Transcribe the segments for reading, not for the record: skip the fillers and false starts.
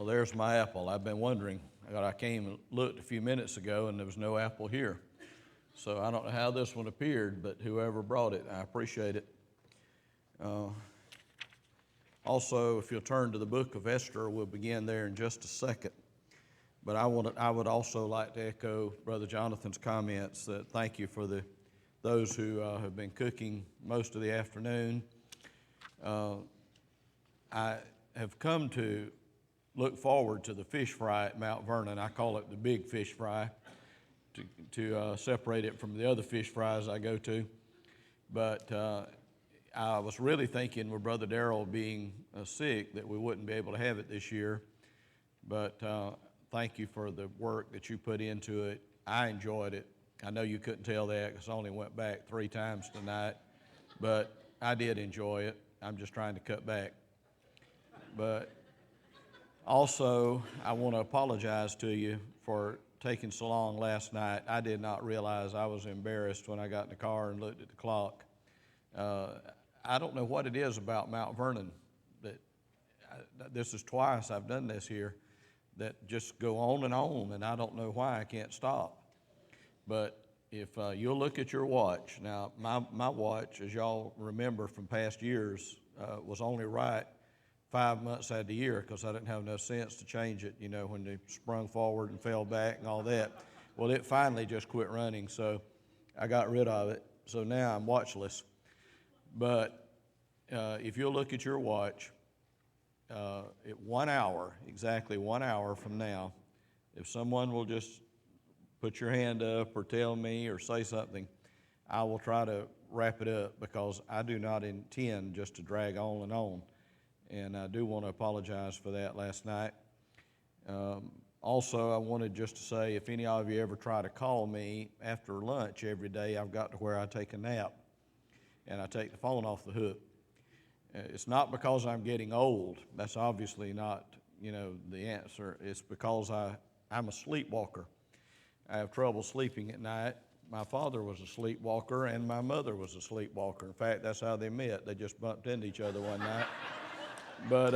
Well, there's my apple. I've been wondering. I came and looked a few minutes ago, and there was no apple here. So I don't know how this one appeared, but whoever brought it, I appreciate it. Also, if you'll turn to the book of Esther, we'll begin there in just a second. But I would also like to echo Brother Jonathan's comments that thank you for those who have been cooking most of the afternoon. I have come to look forward to the fish fry at Mount Vernon. I call it the big fish fry to separate it from the other fish fries I go to. But I was really thinking with Brother Darrell being sick that we wouldn't be able to have it this year. But thank you for the work that you put into it. I enjoyed it. I know you couldn't tell that because I only went back 3 times tonight. But I did enjoy it. I'm just trying to cut back. But also, I want to apologize to you for taking so long last night. I did not realize I was embarrassed when I got in the car and looked at the clock. I don't know what it is about Mount Vernon this is twice I've done this here, that just go on, and I don't know why I can't stop. But if you'll look at your watch, now my watch, as y'all remember from past years, was only right 5 months out of the year because I didn't have enough sense to change it, when they sprung forward and fell back and all that. Well, it finally just quit running, so I got rid of it. So now I'm watchless. But if you'll look at your watch, at 1 hour, exactly 1 hour from now, if someone will just put your hand up or tell me or say something, I will try to wrap it up because I do not intend just to drag on and on. And I do want to apologize for that last night. Also, I wanted just to say, if any of you ever try to call me after lunch every day, I've got to where I take a nap and I take the phone off the hook. It's not because I'm getting old. That's obviously not, the answer. It's because I'm a sleepwalker. I have trouble sleeping at night. My father was a sleepwalker and my mother was a sleepwalker. In fact, that's how they met. They just bumped into each other one night. But,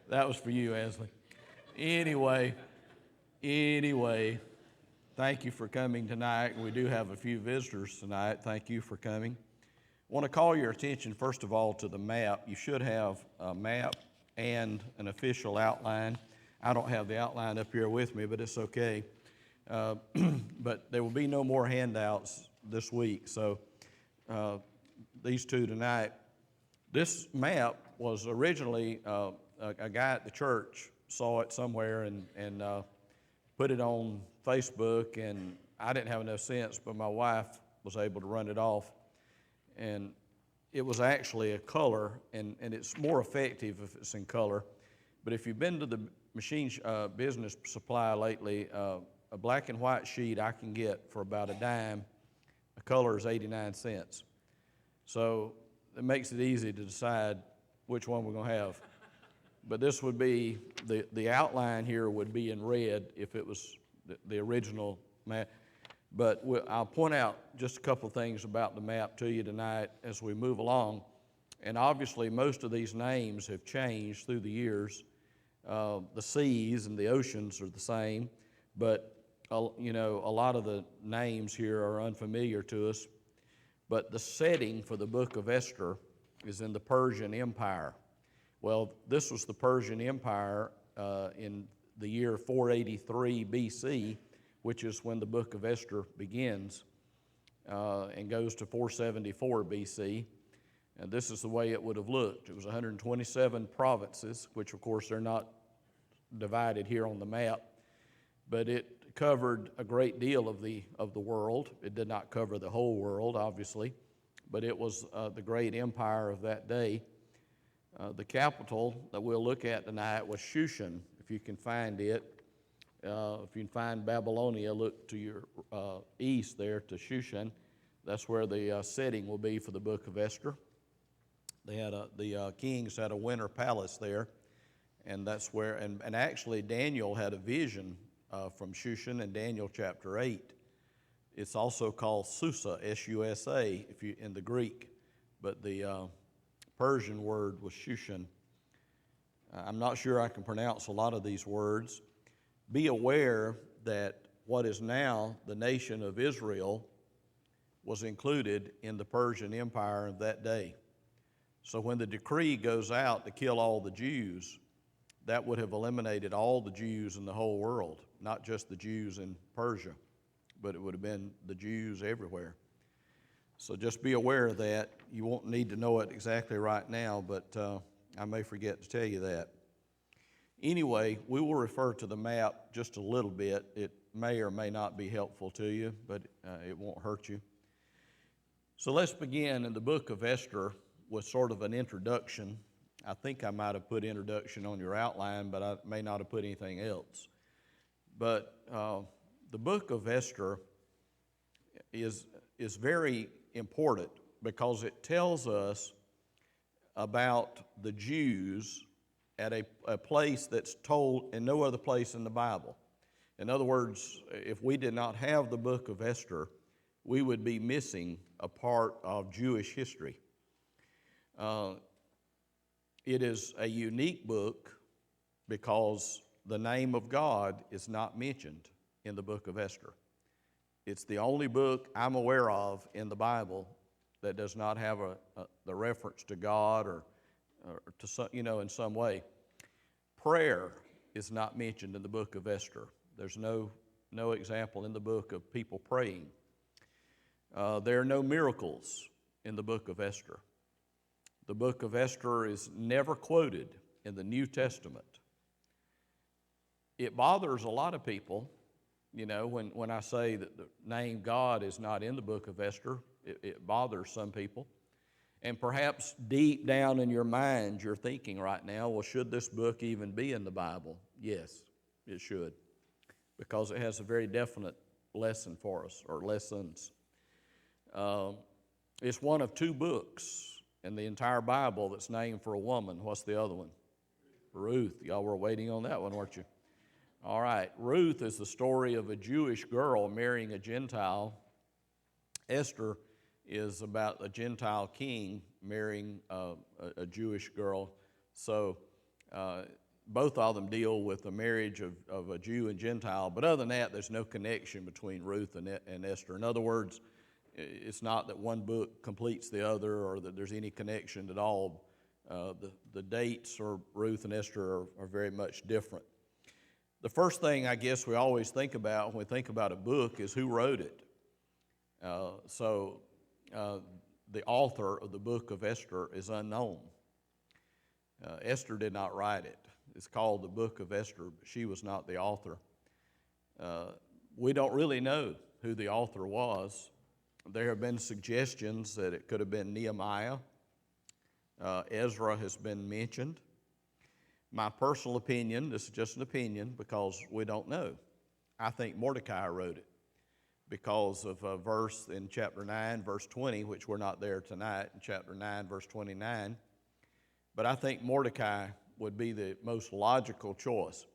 that was for you, Ashley. Anyway, thank you for coming tonight. We do have a few visitors tonight. Thank you for coming. I want to call your attention, first of all, to the map. You should have a map and an official outline. I don't have the outline up here with me, but it's okay. But there will be no more handouts this week. So these two tonight. This map was originally, a guy at the church saw it somewhere and put it on Facebook, and I didn't have enough sense, but my wife was able to run it off. And it was actually a color, and it's more effective if it's in color. But if you've been to the machine business supply lately, a black and white sheet I can get for about a dime. A color is 89 cents. So it makes it easy to decide which one we're going to have. But this would be, the outline here would be in red if it was the original map. But I'll point out just a couple things about the map to you tonight as we move along. And obviously most of these names have changed through the years. The seas and the oceans are the same, but a lot of the names here are unfamiliar to us. But the setting for the book of Esther is in the Persian Empire. Well, this was the Persian Empire in the year 483 BC, which is when the book of Esther begins and goes to 474 BC. And this is the way it would have looked. It was 127 provinces, which of course they're not divided here on the map, but it covered a great deal of the world. It did not cover the whole world, obviously, but it was the great empire of that day. The capital that we'll look at tonight was Shushan, if you can find it. If you can find Babylonia, look to your east there to Shushan. That's where the setting will be for the book of Esther. They had the kings had a winter palace there, and that's where, and actually Daniel had a vision from Shushan in Daniel chapter 8. It's also called Susa, S-U-S-A, in the Greek, but the Persian word was Shushan. I'm not sure I can pronounce a lot of these words. Be aware that what is now the nation of Israel was included in the Persian Empire of that day. So when the decree goes out to kill all the Jews, that would have eliminated all the Jews in the whole world, not just the Jews in Persia, but it would have been the Jews everywhere. So just be aware of that. You won't need to know it exactly right now, but I may forget to tell you that. Anyway, we will refer to the map just a little bit. It may or may not be helpful to you, but it won't hurt you. So let's begin in the book of Esther with sort of an introduction. I think I might have put introduction on your outline, but I may not have put anything else. But the book of Esther is very important because it tells us about the Jews at a place that's told in no other place in the Bible. In other words, if we did not have the book of Esther, we would be missing a part of Jewish history. It is a unique book because the name of God is not mentioned in the book of Esther. It's the only book I'm aware of in the Bible that does not have the reference to God or to some, in some way. Prayer is not mentioned in the book of Esther. There's no example in the book of people praying. There are no miracles in the book of Esther. The book of Esther is never quoted in the New Testament. It bothers a lot of people, when I say that the name God is not in the book of Esther. It bothers some people. And perhaps deep down in your mind, you're thinking right now, well, should this book even be in the Bible? Yes, it should, because it has a very definite lesson for us, or lessons. It's one of two books in the entire Bible that's named for a woman. What's the other one? Ruth. Y'all were waiting on that one, weren't you? All right. Ruth is the story of a Jewish girl marrying a Gentile. Esther is about a Gentile king marrying a Jewish girl. So both of them deal with the marriage of a Jew and Gentile. But other than that, there's no connection between Ruth and Esther. In other words, it's not that one book completes the other or that there's any connection at all. The dates for Ruth and Esther are very much different. The first thing I guess we always think about when we think about a book is who wrote it. The author of the book of Esther is unknown. Esther did not write it. It's called the book of Esther, but she was not the author. We don't really know who the author was. There have been suggestions that it could have been Nehemiah. Ezra has been mentioned. My personal opinion, this is just an opinion because we don't know. I think Mordecai wrote it because of a verse in chapter 9, verse 20, which we're not there tonight, in chapter 9, verse 29. But I think Mordecai would be the most logical choice.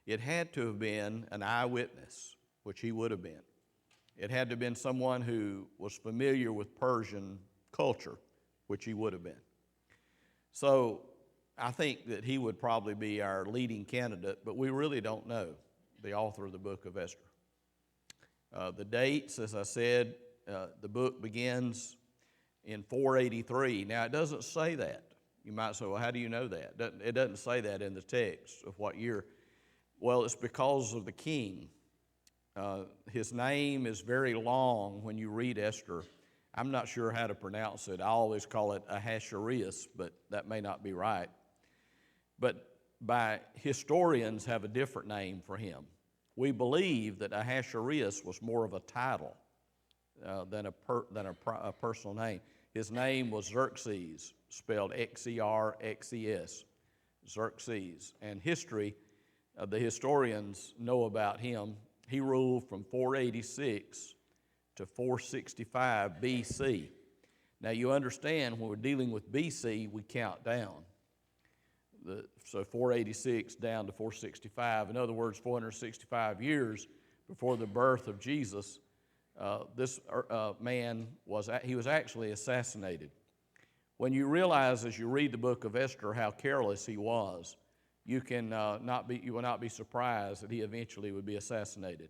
It had to have been an eyewitness, which he would have been. It had to have been someone who was familiar with Persian culture, which he would have been. So I think that he would probably be our leading candidate, but we really don't know the author of the book of Esther. The dates, as I said, the book begins in 483. Now, it doesn't say that. You might say, well, how do you know that? It doesn't say that in the text of what year. Well, it's because of the king. His name is very long when you read Esther. I'm not sure how to pronounce it. I always call it Ahasuerus, but that may not be right. But historians have a different name for him. We believe that Ahasuerus was more of a title than a personal name. His name was Xerxes, spelled Xerxes, Xerxes. And the historians know about him. He ruled from 486 to 465 BC. Now you understand when we're dealing with BC, we count down. So 486 down to 465. In other words, 465 years before the birth of Jesus, this man was actually assassinated. When you realize as you read the book of Esther how careless he was, you will not be surprised that he eventually would be assassinated,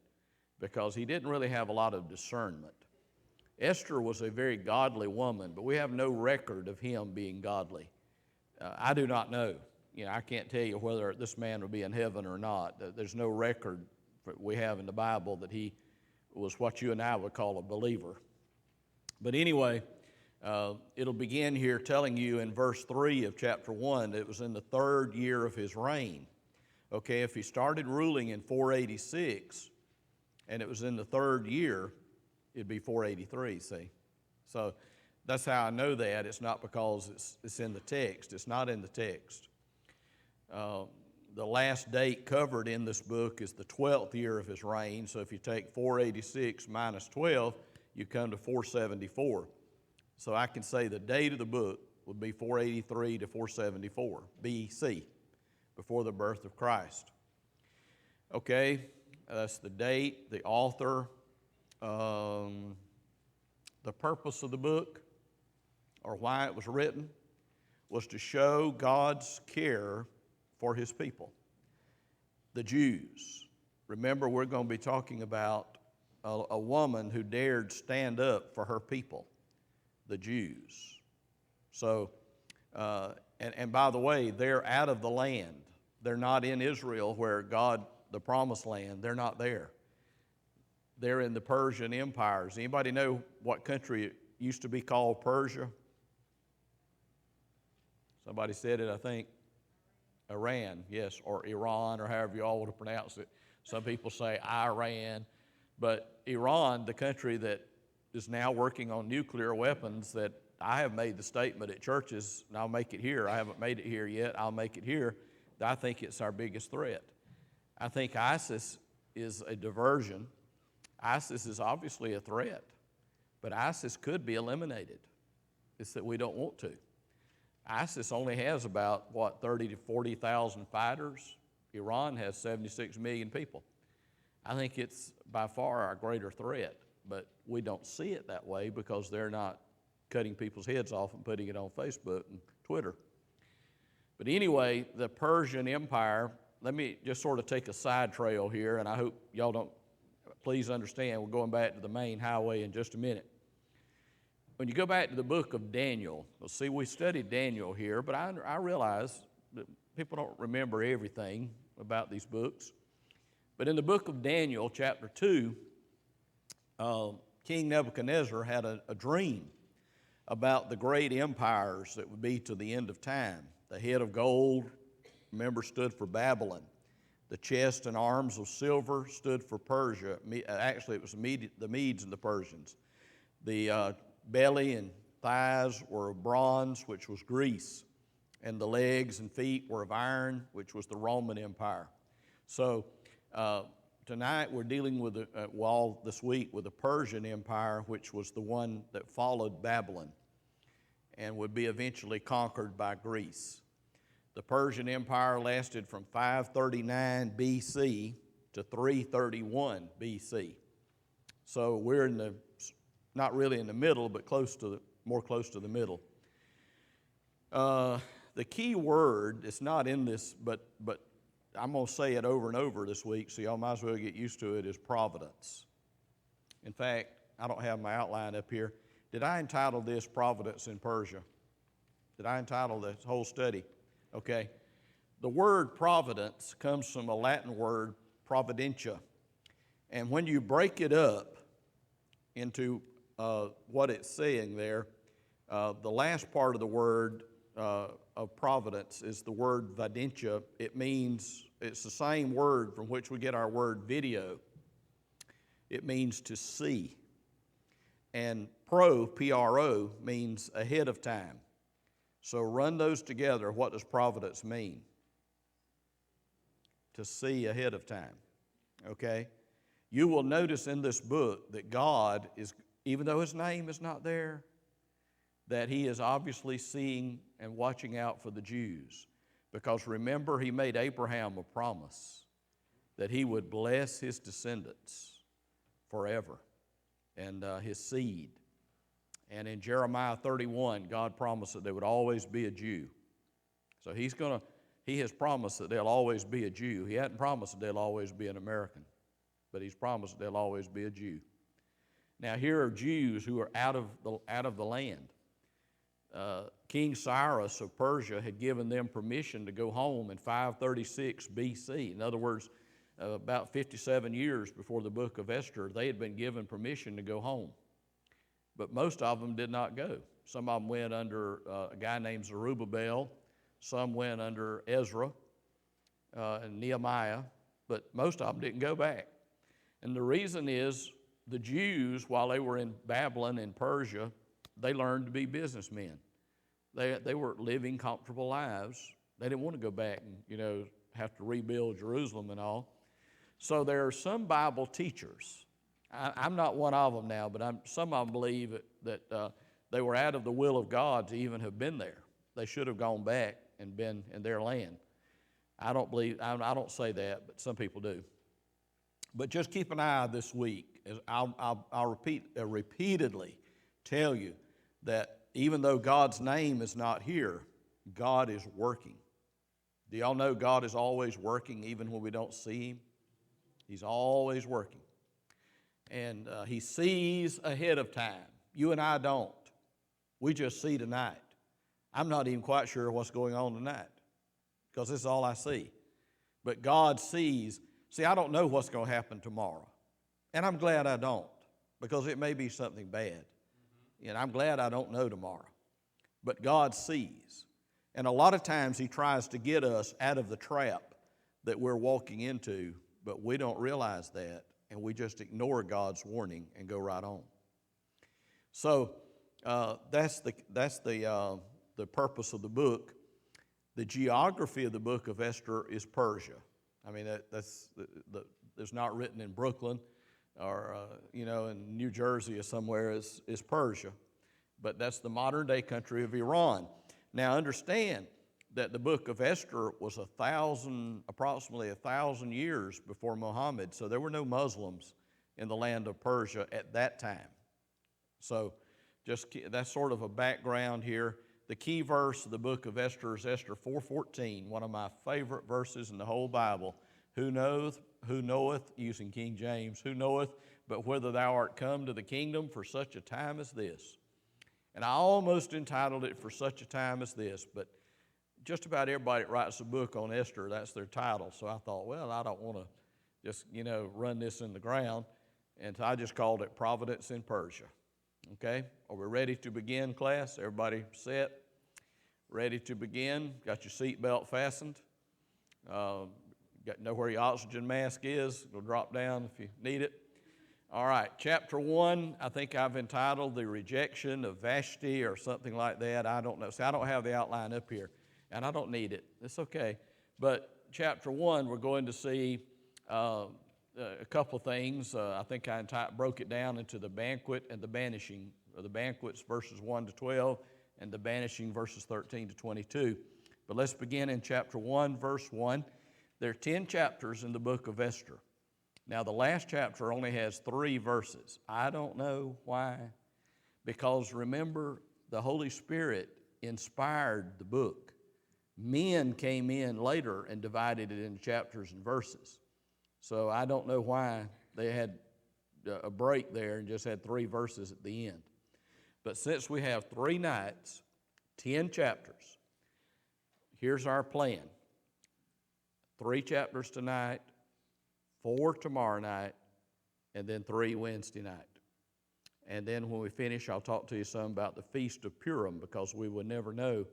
because he didn't really have a lot of discernment. Esther was a very godly woman, but we have no record of him being godly. I do not know. I can't tell you whether this man will be in heaven or not. There's no record we have in the Bible that he was what you and I would call a believer. But anyway, it'll begin here telling you in verse 3 of chapter 1 that it was in the 3rd year of his reign. Okay, if he started ruling in 486 and it was in the 3rd year, it'd be 483, see? So that's how I know that. It's not because it's in the text. It's not in the text. The last date covered in this book is the 12th year of his reign. So if you take 486 minus 12, you come to 474. So I can say the date of the book would be 483 to 474 BC, before the birth of Christ. Okay, that's the date, the author, the purpose of the book, or why it was written, was to show God's care for his people, the Jews. Remember, we're going to be talking about a woman who dared stand up for her people, the Jews. So, and by the way, they're out of the land. They're not in Israel where God, the promised land, they're not there. They're in the Persian empires. Anybody know what country used to be called Persia? Somebody said it, I think. Iran, yes, or Iran, or however you all want to pronounce it. Some people say Iran, but Iran, the country that is now working on nuclear weapons, that I have made the statement at churches, and I'll make it here. I haven't made it here yet. I'll make it here. I think it's our biggest threat. I think ISIS is a diversion. ISIS is obviously a threat, but ISIS could be eliminated. It's that we don't want to. ISIS only has about, 30 to 40,000 fighters. Iran has 76 million people. I think it's by far our greater threat, but we don't see it that way because they're not cutting people's heads off and putting it on Facebook and Twitter. But anyway, the Persian Empire, let me just sort of take a side trail here, and I hope y'all don't, please understand, we're going back to the main highway in just a minute. When you go back to the book of Daniel, well, see, we studied Daniel here, but I realize that people don't remember everything about these books. But in the book of Daniel, chapter 2, King Nebuchadnezzar had a dream about the great empires that would be to the end of time. The head of gold, remember, stood for Babylon. The chest and arms of silver stood for Persia. Actually, it was the Medes and the Persians. The belly and thighs were of bronze, which was Greece. And the legs and feet were of iron, which was the Roman Empire. So tonight we're dealing with, this week, with the Persian Empire, which was the one that followed Babylon and would be eventually conquered by Greece. The Persian Empire lasted from 539 BC to 331 BC. So we're not really in the middle, but more close to the middle. The key word, it's not in this, but I'm going to say it over and over this week, so y'all might as well get used to it, is providence. In fact, I don't have my outline up here. Did I entitle this Providence in Persia? Did I entitle this whole study? Okay. The word providence comes from a Latin word, providentia. And when you break it up into what it's saying there, the last part of the word of providence is the word videntia. It's the same word from which we get our word video. It means to see. And P-R-O, means ahead of time. So run those together. What does providence mean? To see ahead of time. Okay? You will notice in this book that God is, even though his name is not there, that he is obviously seeing and watching out for the Jews. Because remember, he made Abraham a promise that he would bless his descendants forever and his seed. And in Jeremiah 31, God promised that there would always be a Jew. So he's going He has promised that there'll always be a Jew. He hadn't promised that there'll always be an American, but he's promised that there'll always be a Jew. Now here are Jews who are out of the land. King Cyrus of Persia had given them permission to go home in 536 BC. In other words, about 57 years before the book of Esther, they had been given permission to go home. But most of them did not go. Some of them went under a guy named Zerubbabel. Some went under Ezra and Nehemiah, but most of them didn't go back. And the reason is the Jews, while they were in Babylon and Persia, they learned to be businessmen. They were living comfortable lives. They didn't want to go back and, have to rebuild Jerusalem and all. So there are some Bible teachers. I'm not one of them now, but some of them believe that they were out of the will of God to even have been there. They should have gone back and been in their land. I don't say that, but some people do. But just keep an eye this week. As I'll repeatedly tell you that even though God's name is not here, God is working. Do y'all know God is always working even when we don't see Him? He's always working. And He sees ahead of time. You and I don't. We just see tonight. I'm not even quite sure what's going on tonight because this is all I see. But God sees. See, I don't know what's going to happen tomorrow. And I'm glad I don't, because it may be something bad. And I'm glad I don't know tomorrow. But God sees. And a lot of times He tries to get us out of the trap that we're walking into, but we don't realize that, and we just ignore God's warning and go right on. So that's the purpose of the book. The geography of the book of Esther is Persia. I mean, it's not written in Brooklyn or, in New Jersey or somewhere. Is Persia. But that's the modern day country of Iran. Now understand that the book of Esther was approximately 1,000 years before Muhammad. So there were no Muslims in the land of Persia at that time. So that's sort of a background here. The key verse of the book of Esther is Esther 4:14, one of my favorite verses in the whole Bible. Who knoweth, using King James, who knoweth but whether thou art come to the kingdom for such a time as this? And I almost entitled it For Such a Time as This, but just about everybody that writes a book on Esther, that's their title. So I thought, well, I don't want to just, run this in the ground. And so I just called it Providence in Persia. Okay, are we ready to begin, class? Everybody set? Ready to begin? Got your seatbelt fastened? Know where your oxygen mask is? It'll drop down if you need it. All right, chapter 1, I think I've entitled The Rejection of Vashti or something like that. I don't know. See, I don't have the outline up here, and I don't need it. It's okay. But chapter 1, we're going to see a couple things. I think I broke it down into the banquet and the banishing. The banquets verses 1 to 12 and the banishing verses 13 to 22. But let's begin in chapter 1, verse 1. There are 10 chapters in the book of Esther. Now the last chapter only has 3 verses. I don't know why. Because remember, the Holy Spirit inspired the book. Men came in later and divided it into chapters and verses. So I don't know why they had a break there and just had 3 verses at the end. But since we have 3 nights, 10 chapters, here's our plan. 3 chapters tonight, 4 tomorrow night, and then 3 Wednesday night. And then when we finish, I'll talk to you some about the Feast of Purim, because we will never know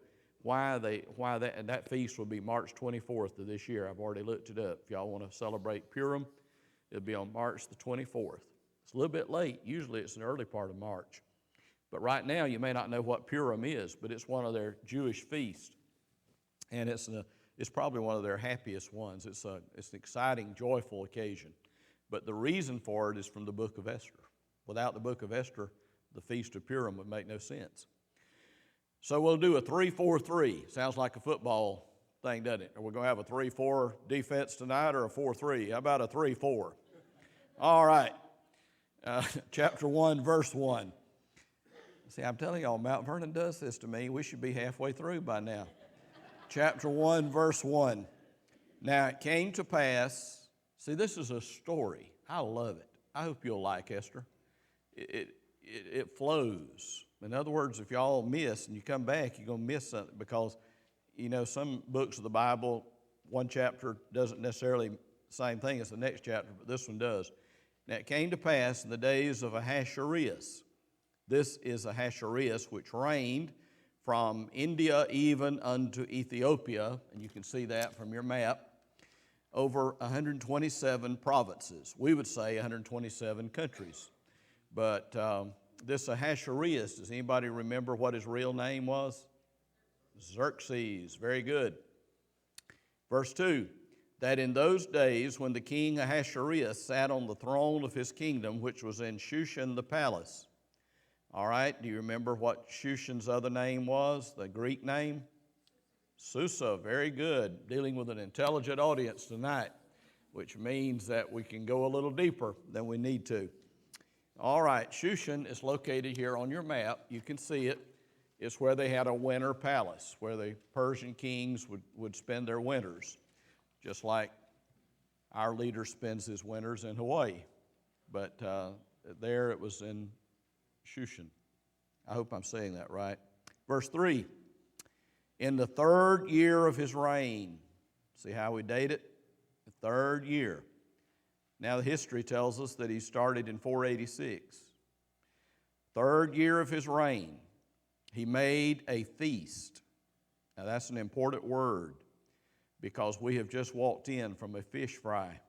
why that, and that feast will be March 24th of this year. I've already looked it up. If y'all want to celebrate Purim, it'll be on March the 24th. It's a little bit late. Usually it's in the early part of March. But right now you may not know what Purim is, but it's one of their Jewish feasts. And it's probably one of their happiest ones. It's an exciting, joyful occasion. But the reason for it is from the book of Esther. Without the book of Esther, the Feast of Purim would make no sense. So we'll do a 3-4-3. Sounds like a football thing, doesn't it? Are we going to have a 3-4 defense tonight or a 4-3? How about a 3-4? All right. Chapter 1, verse 1. See, I'm telling y'all, Mount Vernon does this to me. We should be halfway through by now. chapter 1, verse 1. Now it came to pass, see, this is a story. I love it. I hope you'll like Esther. It flows. In other words, if y'all miss and you come back, you're going to miss something because, you know, some books of the Bible, one chapter doesn't necessarily the same thing as the next chapter, but this one does. Now it came to pass in the days of Ahasuerus. This is Ahasuerus, which reigned from India even unto Ethiopia, and you can see that from your map, over 127 provinces. We would say 127 countries. But this Ahasuerus, does anybody remember what his real name was? Xerxes. Very good. Verse 2, that in those days when the king Ahasuerus sat on the throne of his kingdom, which was in Shushan the palace. All right, do you remember what Shushan's other name was, the Greek name? Susa. Very good. Dealing with an intelligent audience tonight, which means that we can go a little deeper than we need to. All right, Shushan is located here on your map. You can see it. It's where they had a winter palace, where the Persian kings would spend their winters, just like our leader spends his winters in Hawaii. But there it was in Shushan. I hope I'm saying that right. Verse 3, in the third year of his reign. See how we date it? The third year. Now the history tells us that he started in 486. Third year of his reign, he made a feast. Now that's an important word because we have just walked in from a fish fry.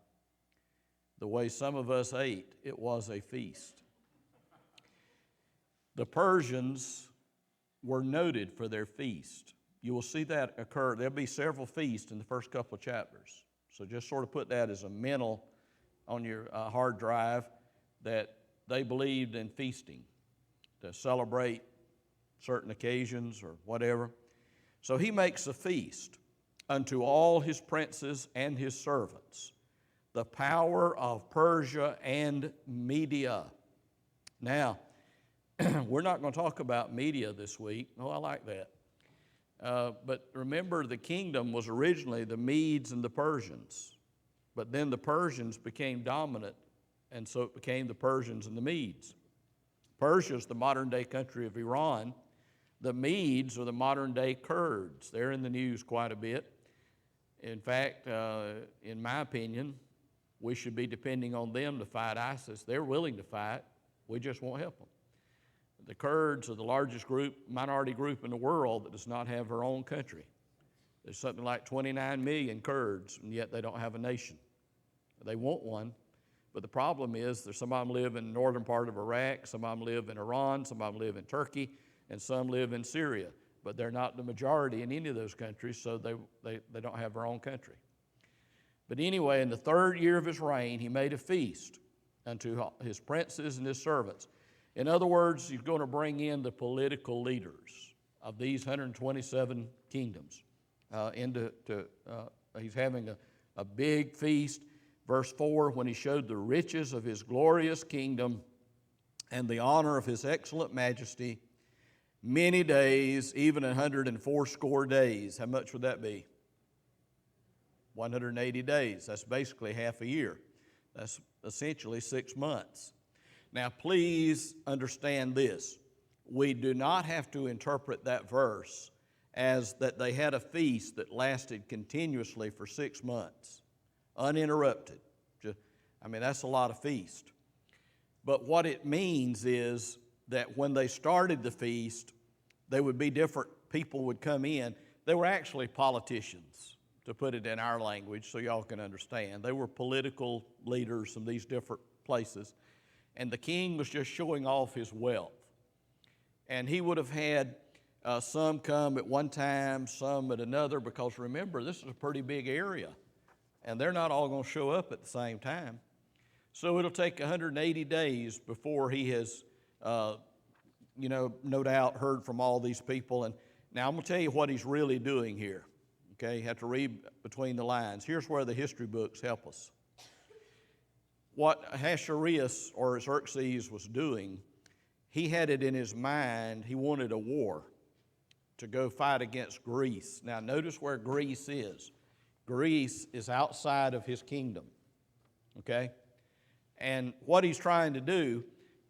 The way some of us ate, it was a feast. The Persians were noted for their feast. You will see that occur. There'll be several feasts in the first couple of chapters. So just sort of put that as a mental on your hard drive that they believed in feasting to celebrate certain occasions or whatever. So he makes a feast unto all his princes and his servants, the power of Persia and Media. Now, we're not going to talk about Media this week. Oh, I like that. But remember, the kingdom was originally the Medes and the Persians. But then the Persians became dominant, and so it became the Persians and the Medes. Persia is the modern-day country of Iran. The Medes are the modern-day Kurds. They're in the news quite a bit. In fact, in my opinion, we should be depending on them to fight ISIS. They're willing to fight. We just won't help them. The Kurds are the largest minority group in the world that does not have their own country. There's something like 29 million Kurds, and yet they don't have a nation. They want one, but the problem is there's some of them live in the northern part of Iraq, some of them live in Iran, some of them live in Turkey, and some live in Syria. But they're not the majority in any of those countries, so they don't have their own country. But anyway, in the third year of his reign, he made a feast unto his princes and his servants. In other words, he's going to bring in the political leaders of these 127 kingdoms. He's having a big feast. Verse 4, when he showed the riches of his glorious kingdom and the honor of his excellent majesty, many days, even 180 days. How much would that be? 180 days. That's basically half a year. That's essentially 6 months. Now, please understand this. We do not have to interpret that verse as that they had a feast that lasted continuously for 6 months, uninterrupted. That's a lot of feast. But what it means is that when they started the feast, there would be different people would come in. They were actually politicians, to put it in our language so y'all can understand. They were political leaders from these different places. And the king was just showing off his wealth. And he would have had some come at one time, some at another, because remember, this is a pretty big area. And they're not all going to show up at the same time. So it'll take 180 days before he has, no doubt heard from all these people. And now I'm going to tell you what he's really doing here. Okay, you have to read between the lines. Here's where the history books help us. What Ahasuerus or Xerxes was doing, he had it in his mind, he wanted a war to go fight against Greece. Now notice where Greece is. Greece is outside of his kingdom, okay? And what he's trying to do,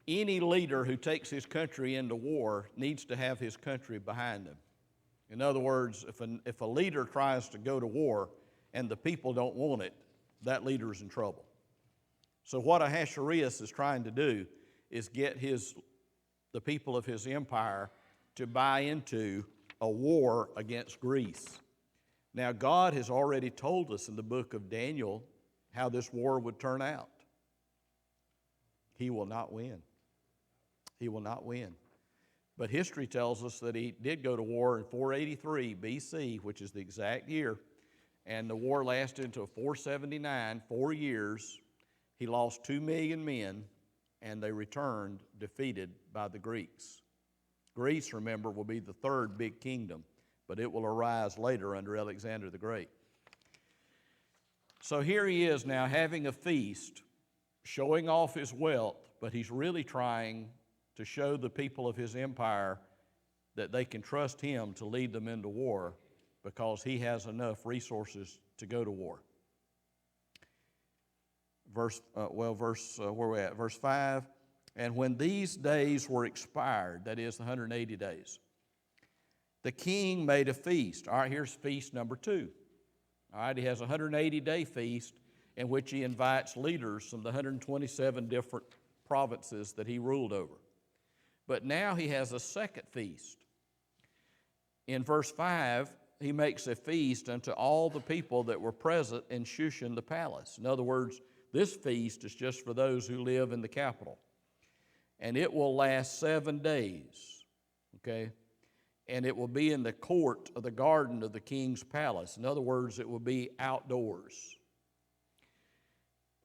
any leader who takes his country into war needs to have his country behind him. In other words, if a leader tries to go to war and the people don't want it, that leader is in trouble. So what Ahasuerus is trying to do is get the people of his empire to buy into a war against Greece. Now, God has already told us in the book of Daniel how this war would turn out. He will not win. He will not win. But history tells us that he did go to war in 483 BC, which is the exact year, and the war lasted until 479, 4 years. He lost 2 million men, and they returned defeated by the Greeks. Greece, remember, will be the third big kingdom, but it will arise later under Alexander the Great. So here he is now having a feast, showing off his wealth, but he's really trying to show the people of his empire that they can trust him to lead them into war because he has enough resources to go to war. Where are we at? Verse 5, and when these days were expired, that is the 180 days, the king made a feast. All right, here's feast number 2. All right, he has a 180-day feast in which he invites leaders from the 127 different provinces that he ruled over. But now he has a second feast. In verse 5, he makes a feast unto all the people that were present in Shushan the palace. In other words, this feast is just for those who live in the capital. And it will last 7 days, okay? And it will be in the court of the garden of the king's palace. In other words, it will be outdoors,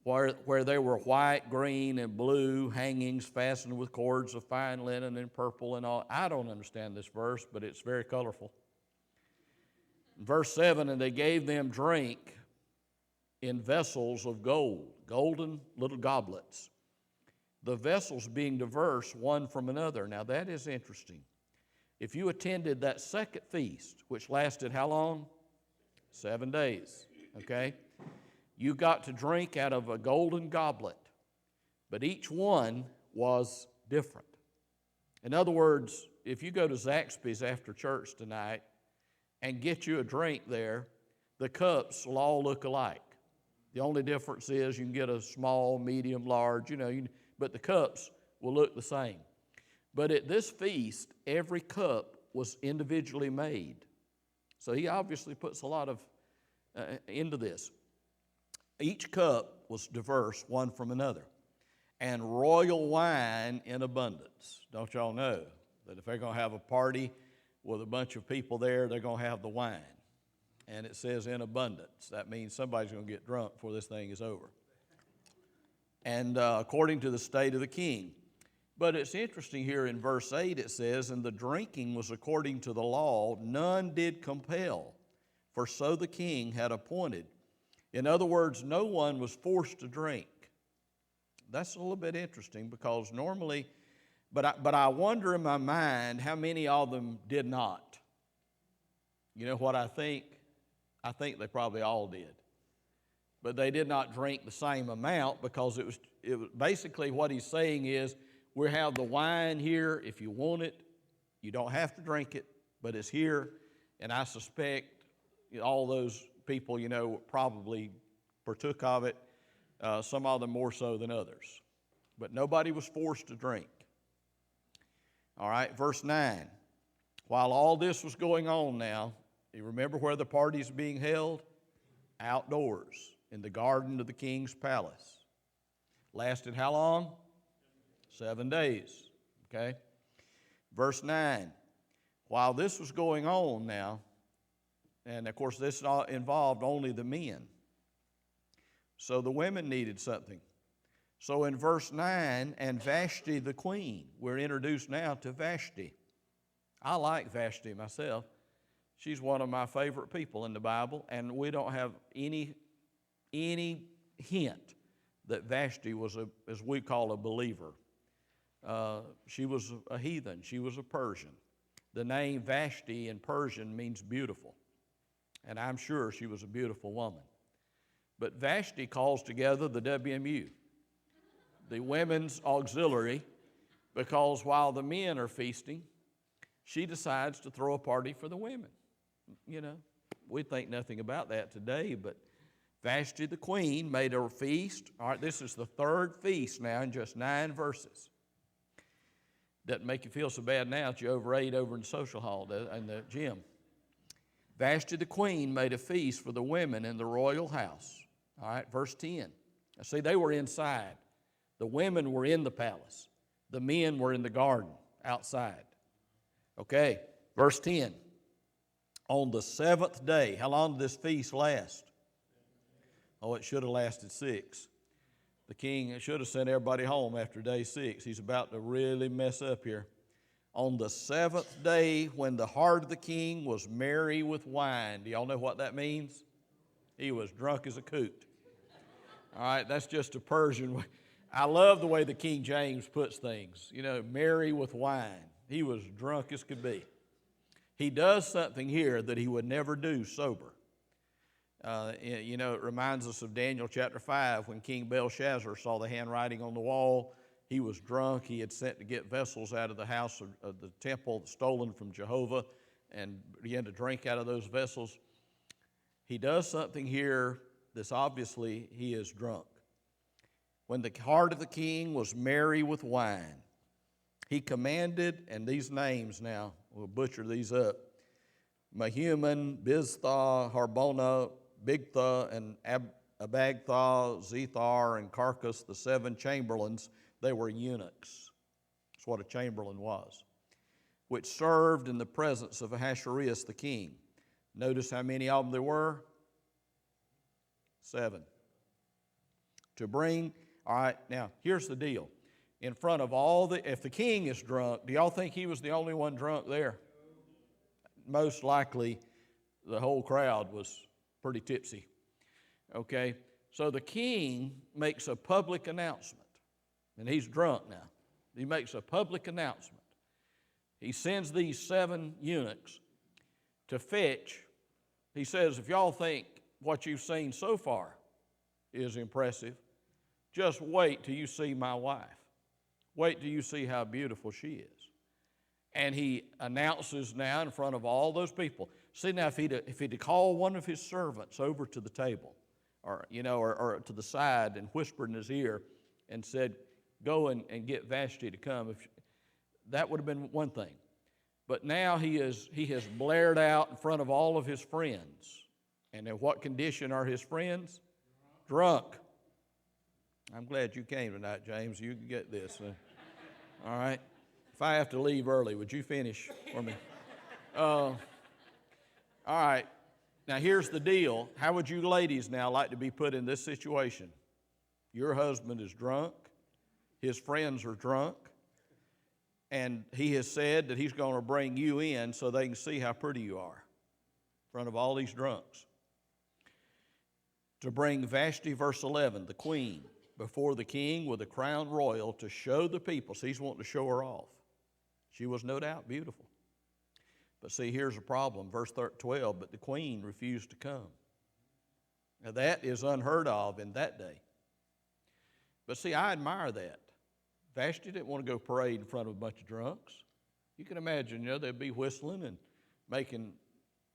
where there were white, green, and blue hangings fastened with cords of fine linen and purple and all. I don't understand this verse, but it's very colorful. Verse 7, and they gave them drink in vessels of gold, golden little goblets, the vessels being diverse one from another. Now that is interesting. If you attended that second feast, which lasted how long? 7 days, okay? You got to drink out of a golden goblet, but each one was different. In other words, if you go to Zaxby's after church tonight and get you a drink there, the cups will all look alike. The only difference is you can get a small, medium, large, but the cups will look the same. But at this feast, every cup was individually made. So he obviously puts a lot of into this. Each cup was diverse one from another, and royal wine in abundance. Don't y'all know that if they're going to have a party with a bunch of people there, they're going to have the wine. And it says in abundance. That means somebody's going to get drunk before this thing is over. And according to the state of the king. But it's interesting here in verse 8 it says, and the drinking was according to the law, none did compel, for so the king had appointed. In other words, no one was forced to drink. That's a little bit interesting because normally, but I wonder in my mind how many of them did not. You know what I think? I think they probably all did. But they did not drink the same amount because it was basically what he's saying is, we have the wine here. If you want it, you don't have to drink it, but it's here. And I suspect all those people, probably partook of it, some of them more so than others. But nobody was forced to drink. All right, verse 9. While all this was going on now, you remember where the party's being held? Outdoors, in the garden of the king's palace. Lasted how long? 7 days, okay? Verse 9, while this was going on now, and of course this involved only the men, so the women needed something. So in verse 9, and Vashti the queen, we're introduced now to Vashti. I like Vashti myself. She's one of my favorite people in the Bible, and we don't have any hint that Vashti was, as we call, a believer. She was a heathen. She was a Persian. The name Vashti in Persian means beautiful, and I'm sure she was a beautiful woman. But Vashti calls together the WMU, the Women's Auxiliary, because while the men are feasting, she decides to throw a party for the women. You know, we think nothing about that today, but Vashti the queen made a feast. All right, this is the third feast now in just 9 verses. Doesn't make you feel so bad now that you overate over in the social hall in the gym. Vashti the queen made a feast for the women in the royal house. All right, verse 10. Now see, they were inside. The women were in the palace. The men were in the garden outside. Okay, verse 10. On the 7th day, how long did this feast last? Oh, it should have lasted 6. The king should have sent everybody home after day 6. He's about to really mess up here. On the 7th day, when the heart of the king was merry with wine. Do y'all know what that means? He was drunk as a coot. All right, that's just a Persian way. I love the way the King James puts things. You know, merry with wine. He was drunk as could be. He does something here that he would never do sober. You know, it reminds us of Daniel chapter 5 when King Belshazzar saw the handwriting on the wall. He was drunk. He had sent to get vessels out of the house of the temple stolen from Jehovah and began to drink out of those vessels. He does something here that's obviously he is drunk. When the heart of the king was merry with wine, he commanded, and these names now, we'll butcher these up, Mehuman, Biztha, Harbona, Bigtha, and Abagtha, Zethar, and Carcass, the 7 chamberlains. They were eunuchs. That's what a chamberlain was, which served in the presence of Ahasuerus the king. Notice how many of them there were? 7. To bring, all right, now here's the deal. In front of if the king is drunk, do y'all think he was the only one drunk there? Most likely the whole crowd was pretty tipsy. Okay, so the king makes a public announcement, and he's drunk now. He makes a public announcement. He sends these 7 eunuchs to fetch. He says, if y'all think what you've seen so far is impressive, just wait till you see my wife. Wait till you see how beautiful she is. And he announces now in front of all those people. See now, if he'd called one of his servants over to the table, or to the side and whispered in his ear and said, go and get Vashti to come, that would have been one thing. But now he has blared out in front of all of his friends. And in what condition are his friends? Drunk. I'm glad you came tonight, James. You can get this. All right. If I have to leave early, would you finish for me? All right. Now, here's the deal. How would you ladies now like to be put in this situation? Your husband is drunk. His friends are drunk. And he has said that he's going to bring you in so they can see how pretty you are in front of all these drunks. To bring Vashti, verse 11, the queen, before the king with a crown royal to show the people. See, he's wanting to show her off. She was no doubt beautiful. But see, here's a problem. Verse 12, but the queen refused to come. Now that is unheard of in that day. But see, I admire that. Vashti didn't want to go parade in front of a bunch of drunks. You can imagine, they'd be whistling and making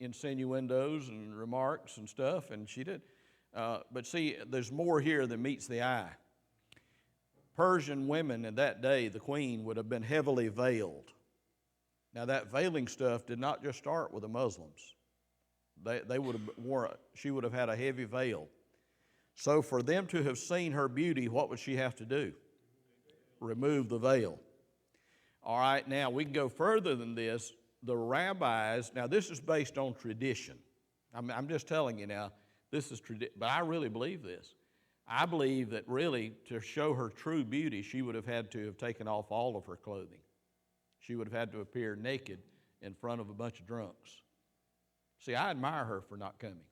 insinuendos and remarks and stuff, and she did. But see, there's more here than meets the eye. Persian women in that day, the queen, would have been heavily veiled. Now that veiling stuff did not just start with the Muslims. She would have had a heavy veil. So for them to have seen her beauty, what would she have to do? Remove the veil. All right, now we can go further than this. The rabbis, now this is based on tradition. I'm just telling you now, this is tradition, but I really believe this. I believe that really to show her true beauty, she would have had to have taken off all of her clothing. She would have had to appear naked in front of a bunch of drunks. See, I admire her for not coming.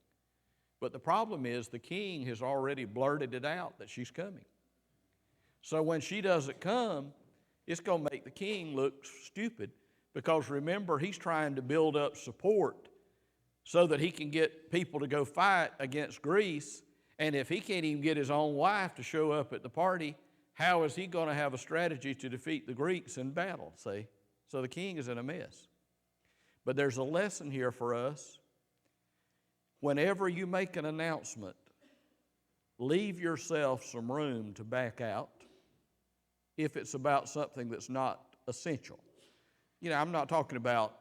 But the problem is the king has already blurted it out that she's coming. So when she doesn't come, it's going to make the king look stupid Because remember, he's trying to build up support so that he can get people to go fight against Greece. And if he can't even get his own wife to show up at the party, how is he going to have a strategy to defeat the Greeks in battle, see? So the king is in a mess. But there's a lesson here for us. Whenever you make an announcement, leave yourself some room to back out if it's about something that's not essential. You know, I'm not talking about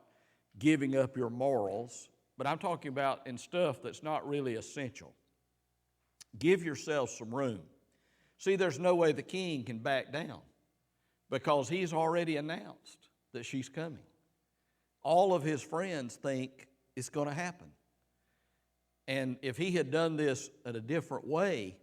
giving up your morals, but I'm talking about in stuff that's not really essential. Give yourself some room. See, there's no way the king can back down because he's already announced that she's coming. All of his friends think it's going to happen. And if he had done this in a different way,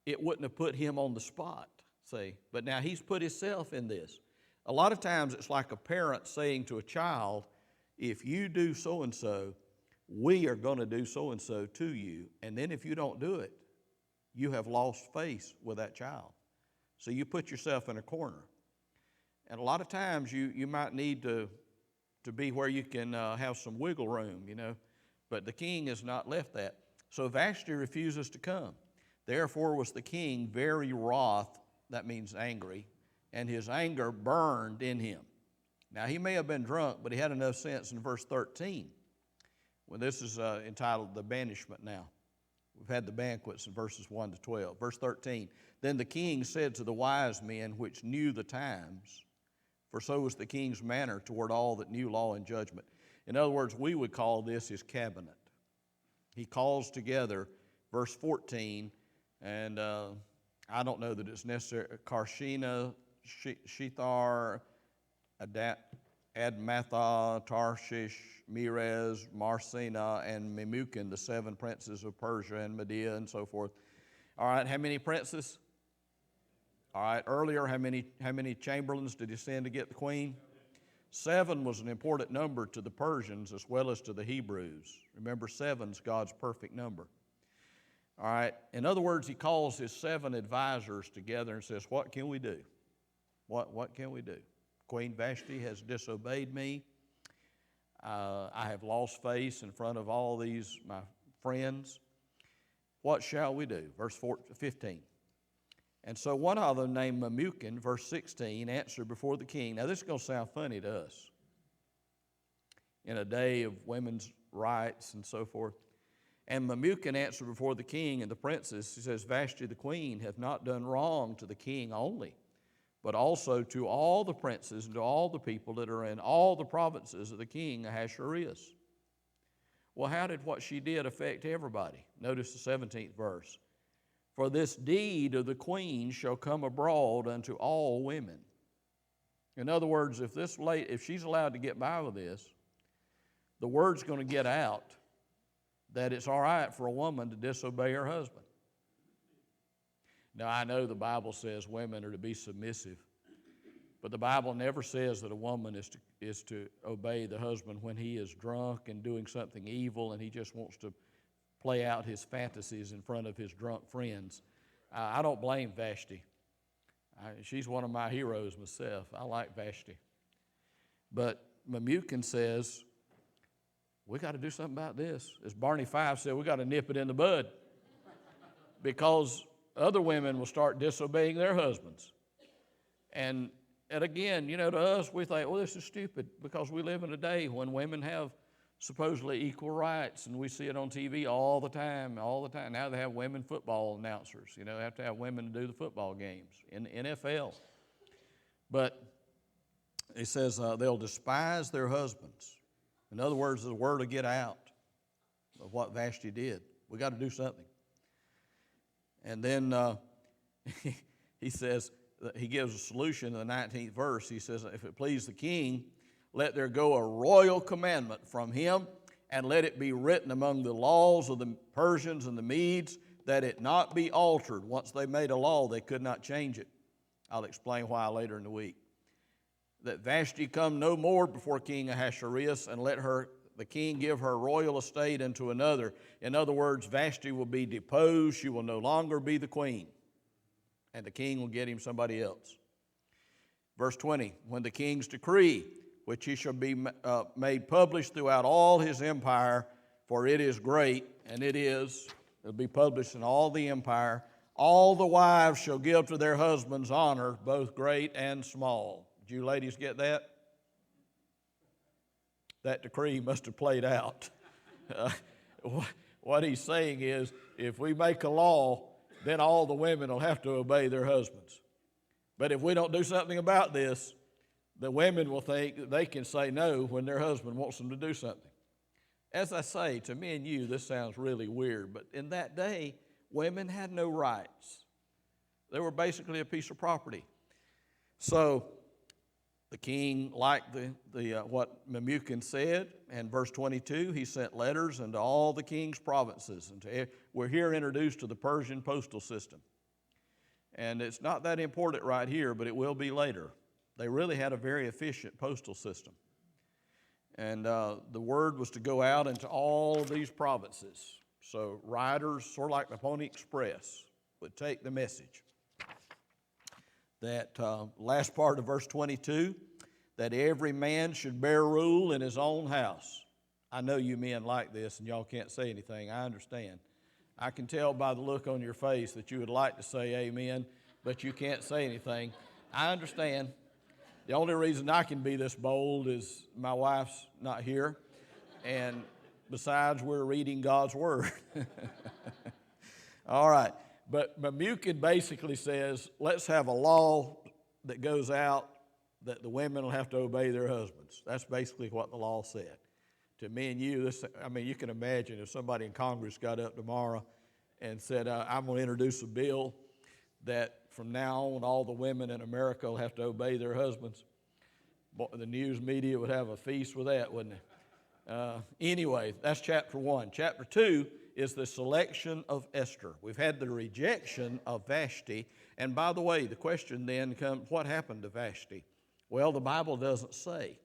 it wouldn't have put him on the spot, see. But now he's put himself in this. A lot of times it's like a parent saying to a child, if you do so-and-so, we are going to do so-and-so to you. And then if you don't do it, you have lost face with that child. So you put yourself in a corner. And a lot of times you might need to be where you can have some wiggle room, you know. But the king has not left that. So Vashti refuses to come. Therefore was the king very wroth, that means angry, and his anger burned in him. Now he may have been drunk, but he had enough sense in verse 13. Well, this is entitled the banishment now. We've had the banquets in verses 1 to 12. Verse 13, then the king said to the wise men which knew the times, for so was the king's manner toward all that knew law and judgment. In other words, we would call this his cabinet. He calls together, verse 14, and I don't know that it's necessary, Karshina, Shethar, Admatha, Tarshish, Meres, Marsina, and Memucan, the 7 princes of Persia and Media and so forth. All right, how many princes? All right, earlier, how many chamberlains did he send to get the queen? 7 was an important number to the Persians as well as to the Hebrews. Remember, 7's God's perfect number. All right, in other words, he calls his 7 advisors together and says, what can we do? What can we do? Queen Vashti has disobeyed me. I have lost face in front of all these, my friends. What shall we do? Verse 15. And so one of them named Memucan, verse 16, answered before the king. Now this is going to sound funny to us. In a day of women's rights and so forth. And Memucan answered before the king and the princes. He says, Vashti the queen hath not done wrong to the king only, but also to all the princes and to all the people that are in all the provinces of the king Ahasuerus. Well, how did what she did affect everybody? Notice the 17th verse. For this deed of the queen shall come abroad unto all women. In other words, if she's allowed to get by with this, the word's going to get out that it's all right for a woman to disobey her husband. Now, I know the Bible says women are to be submissive, but the Bible never says that a woman is to obey the husband when he is drunk and doing something evil and he just wants to play out his fantasies in front of his drunk friends. I don't blame Vashti. She's one of my heroes myself. I like Vashti. But Memucan says, we got to do something about this. As Barney Fife said, we got to nip it in the bud because other women will start disobeying their husbands. And again, you know, to us, we think, well, this is stupid because we live in a day when women have supposedly equal rights, and we see it on TV all the time. Now they have women football announcers. You know, they have to have women to do the football games in the NFL. But it says they'll despise their husbands. In other words, the word will get out of what Vashti did. We got to do something. And then he says, he gives a solution in the 19th verse. He says, if it please the king, let there go a royal commandment from him, and let it be written among the laws of the Persians and the Medes, that it not be altered. Once they made a law, they could not change it. I'll explain why later in the week. That Vashti come no more before King Ahasuerus, and let the king give her royal estate unto another. In other words, Vashti will be deposed. She will no longer be the queen, and the king will get him somebody else. Verse 20, when the king's decree, which he shall be made published throughout all his empire, for it is great, and it'll be published in all the empire. All the wives shall give to their husbands honor, both great and small. Did you ladies get that? That decree must have played out. What he's saying is, if we make a law, then all the women will have to obey their husbands. But if we don't do something about this, the women will think that they can say no when their husband wants them to do something. As I say, to me and you, this sounds really weird, but in that day, women had no rights. They were basically a piece of property. So the king liked what Memucan said, and verse 22, he sent letters into all the king's provinces. We're here introduced to the Persian postal system. And it's not that important right here, but it will be later. They really had a very efficient postal system. And the word was to go out into all of these provinces. So riders, sort of like the Pony Express, would take the message. That last part of verse 22, that every man should bear rule in his own house. I know you men like this and y'all can't say anything. I understand. I can tell by the look on your face that you would like to say amen, but you can't say anything. I understand. The only reason I can be this bold is my wife's not here, and besides, we're reading God's Word. All right, but Memucan basically says, let's have a law that goes out that the women will have to obey their husbands. That's basically what the law said. To me and you, you can imagine if somebody in Congress got up tomorrow and said, I'm going to introduce a bill that from now on all the women in America will have to obey their husbands. The news media would have a feast with that, wouldn't it? Anyway, that's chapter 1. Chapter 2 is the selection of Esther. We've had the rejection of Vashti. And by the way, the question then comes, what happened to Vashti? Well, the Bible doesn't say.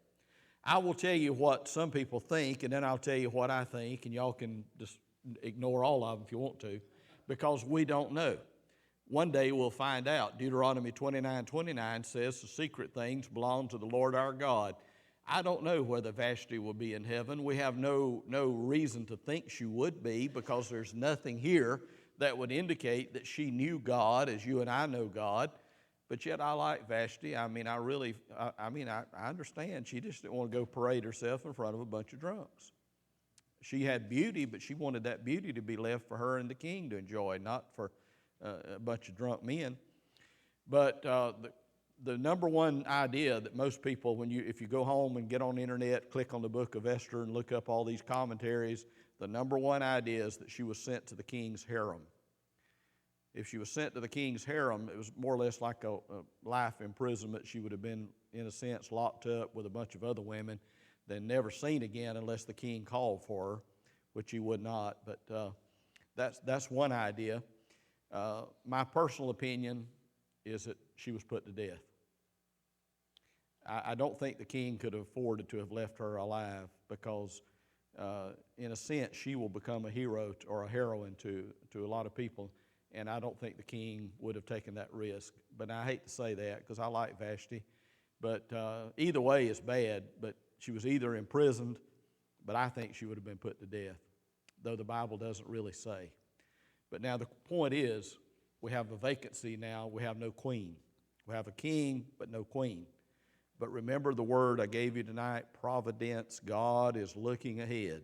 I will tell you what some people think, and then I'll tell you what I think, and y'all can just ignore all of them if you want to, because we don't know. One day we'll find out. Deuteronomy 29:29 says the secret things belong to the Lord our God. I don't know whether Vashti will be in heaven. We have no reason to think she would be, because there's nothing here that would indicate that she knew God as you and I know God. But yet I like Vashti. I understand. She just didn't want to go parade herself in front of a bunch of drunks. She had beauty, but she wanted that beauty to be left for her and the king to enjoy, not for a bunch of drunk men. But the number one idea that most people, if you go home and get on the internet, click on the book of Esther and look up all these commentaries, the number one idea is that she was sent to the king's harem. If she was sent to the king's harem, it was more or less like a life imprisonment. She would have been, in a sense, locked up with a bunch of other women, then never seen again unless the king called for her, which he would not. But that's one idea. My personal opinion is that she was put to death. I don't think the king could have afforded to have left her alive, because in a sense she will become a hero or a heroine to a lot of people, and I don't think the king would have taken that risk. But I hate to say that because I like Vashti, but either way it's bad. But she was either imprisoned, but I think she would have been put to death, though the Bible doesn't really say. But now the point is, we have a vacancy now. We have no queen. We have a king, but no queen. But remember the word I gave you tonight, providence. God is looking ahead,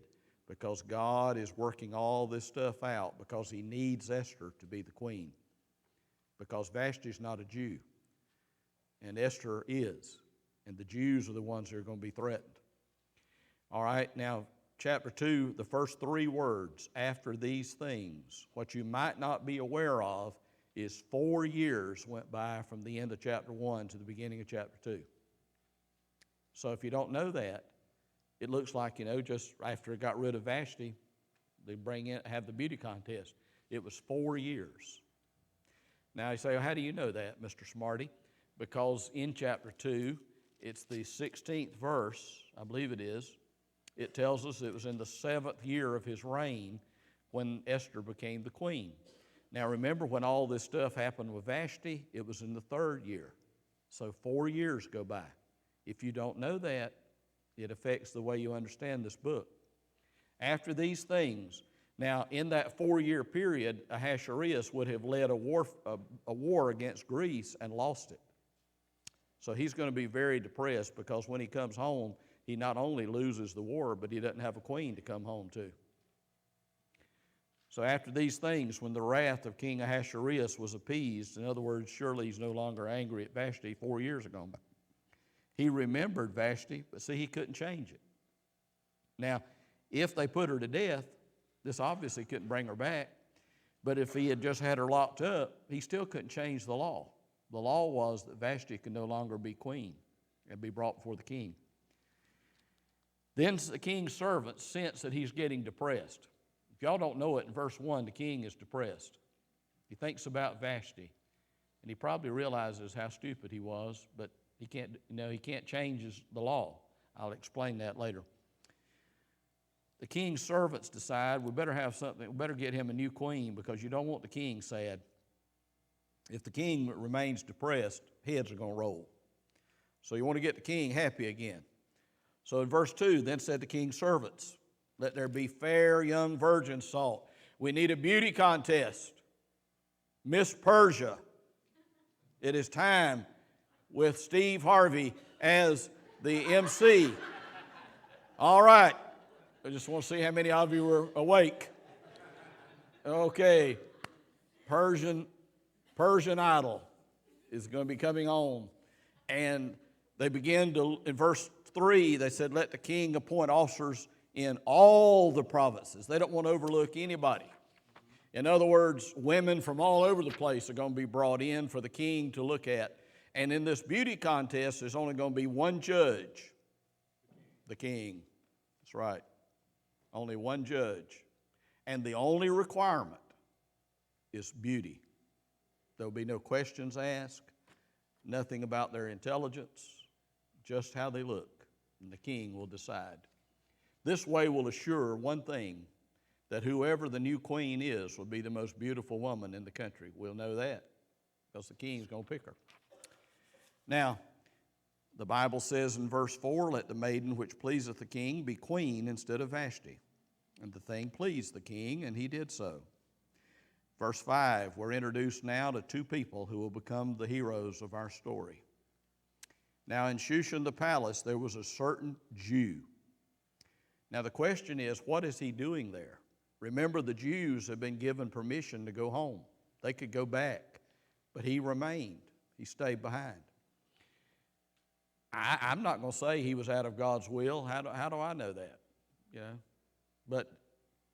because God is working all this stuff out, because he needs Esther to be the queen. Because Vashti's not a Jew, and Esther is. And the Jews are the ones that are going to be threatened. All right, now chapter 2, the first 3 words, after these things. What you might not be aware of is 4 years went by from the end of chapter 1 to the beginning of chapter 2. So if you don't know that, it looks like, just after it got rid of Vashti, they have the beauty contest. It was 4 years. Now you say, well, how do you know that, Mr. Smarty? Because in chapter 2, it's the 16th verse, I believe it is. It tells us it was in the 7th year of his reign when Esther became the queen. Now remember, when all this stuff happened with Vashti, it was in the 3rd year. So 4 years go by. If you don't know that, It affects the way you understand this book. After these things, now in that 4-year period, Ahasuerus would have led a war against Greece and lost it. So he's going to be very depressed because when he comes home, he not only loses the war, but he doesn't have a queen to come home to. So after these things, when the wrath of King Ahasuerus was appeased, in other words, surely he's no longer angry at Vashti, 4 years ago, he remembered Vashti, but see, he couldn't change it. Now, if they put her to death, this obviously couldn't bring her back, but if he had just had her locked up, he still couldn't change the law. The law was that Vashti could no longer be queen and be brought before the king. Then the king's servants sense that he's getting depressed. If y'all don't know it, in verse 1, the king is depressed. He thinks about Vashti, and he probably realizes how stupid he was, but he can't change the law. I'll explain that later. The king's servants decide we better get him a new queen because you don't want the king sad. If the king remains depressed, heads are going to roll. So you want to get the king happy again. So in verse 2, then said the king's servants, let there be fair young virgins sought. We need a beauty contest. Miss Persia. It is time with Steve Harvey as the MC. All right. I just want to see how many of you were awake. Okay. Persian Idol is going to be coming on. And they begin to, in verse 3, they said, let the king appoint officers in all the provinces. They don't want to overlook anybody. In other words, women from all over the place are going to be brought in for the king to look at. And in this beauty contest, there's only going to be one judge, the king. That's right. Only one judge. And the only requirement is beauty. There will be no questions asked, nothing about their intelligence, just how they look. And the king will decide. This way will assure one thing, that whoever the new queen is will be the most beautiful woman in the country. We'll know that because the king's going to pick her. Now, the Bible says in verse 4, let the maiden which pleaseth the king be queen instead of Vashti. And the thing pleased the king, and he did so. Verse 5, we're introduced now to two people who will become the heroes of our story. Now in Shushan the palace, there was a certain Jew. Now the question is, what is he doing there? Remember, the Jews have been given permission to go home. They could go back, but he remained. He stayed behind. I'm not going to say he was out of God's will. How do I know that? You know, but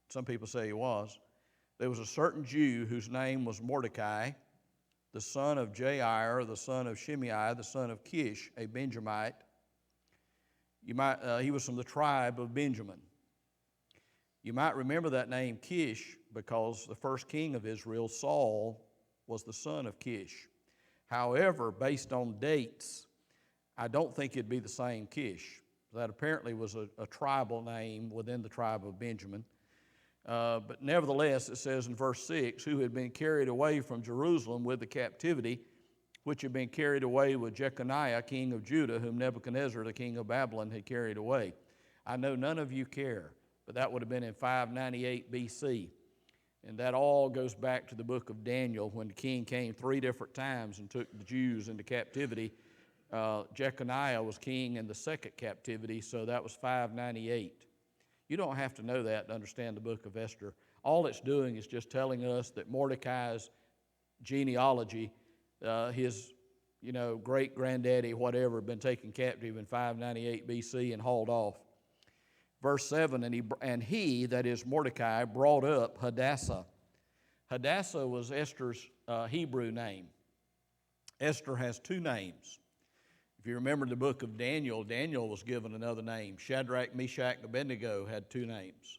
some people say he was. There was a certain Jew whose name was Mordecai, the son of Jair, the son of Shimei, the son of Kish, a Benjamite. He was from the tribe of Benjamin. You might remember that name Kish because the first king of Israel, Saul, was the son of Kish. However, based on dates, I don't think it'd be the same Kish. That apparently was a tribal name within the tribe of Benjamin. But nevertheless, it says in verse 6, who had been carried away from Jerusalem with the captivity, which had been carried away with Jeconiah, king of Judah, whom Nebuchadnezzar, the king of Babylon, had carried away. I know none of you care, but that would have been in 598 BC. And that all goes back to the book of Daniel when the king came 3 different times and took the Jews into captivity. Jeconiah was king in the second captivity, so that was 598. You don't have to know that to understand the book of Esther. All it's doing is just telling us that Mordecai's genealogy, his great-granddaddy, whatever, had been taken captive in 598 BC and hauled off. Verse 7, and he, that is Mordecai, brought up Hadassah. Hadassah was Esther's Hebrew name. Esther has 2 names. If you remember the book of Daniel, Daniel was given another name. Shadrach, Meshach, and Abednego had 2 names.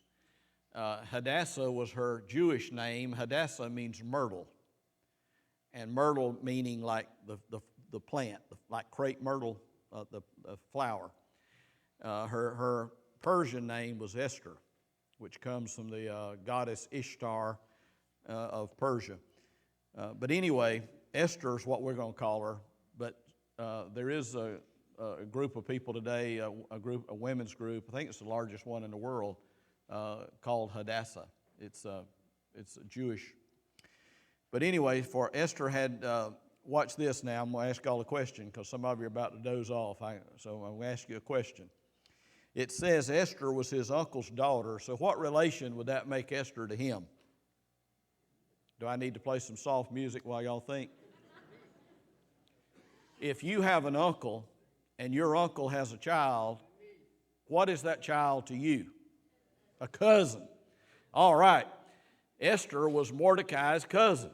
Hadassah was her Jewish name. Hadassah means myrtle. And myrtle meaning like the plant, like crepe myrtle, the flower. Her Persian name was Esther, which comes from the goddess Ishtar of Persia. But anyway, Esther is what we're going to call her. But there is a group of people today, a women's group. I think it's the largest one in the world, called Hadassah. It's Jewish. But anyway, for Esther had, watch this now. I'm going to ask y'all a question because some of you are about to doze off. So I'm going to ask you a question. It says Esther was his uncle's daughter. So what relation would that make Esther to him? Do I need to play some soft music while y'all think? If you have an uncle and your uncle has a child, what is that child to you? A cousin. All right. Esther was Mordecai's cousin.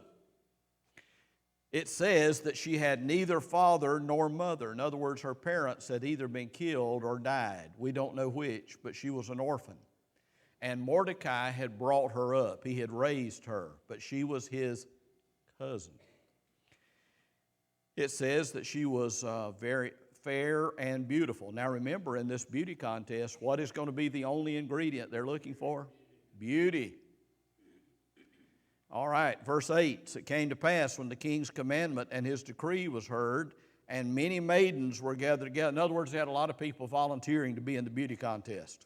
It says that she had neither father nor mother. In other words, her parents had either been killed or died. We don't know which, but she was an orphan. And Mordecai had brought her up. He had raised her, but she was his cousin. It says that she was very fair and beautiful. Now remember, in this beauty contest, what is going to be the only ingredient they're looking for? Beauty. All right, verse 8, it came to pass when the king's commandment and his decree was heard, and many maidens were gathered together. In other words, they had a lot of people volunteering to be in the beauty contest.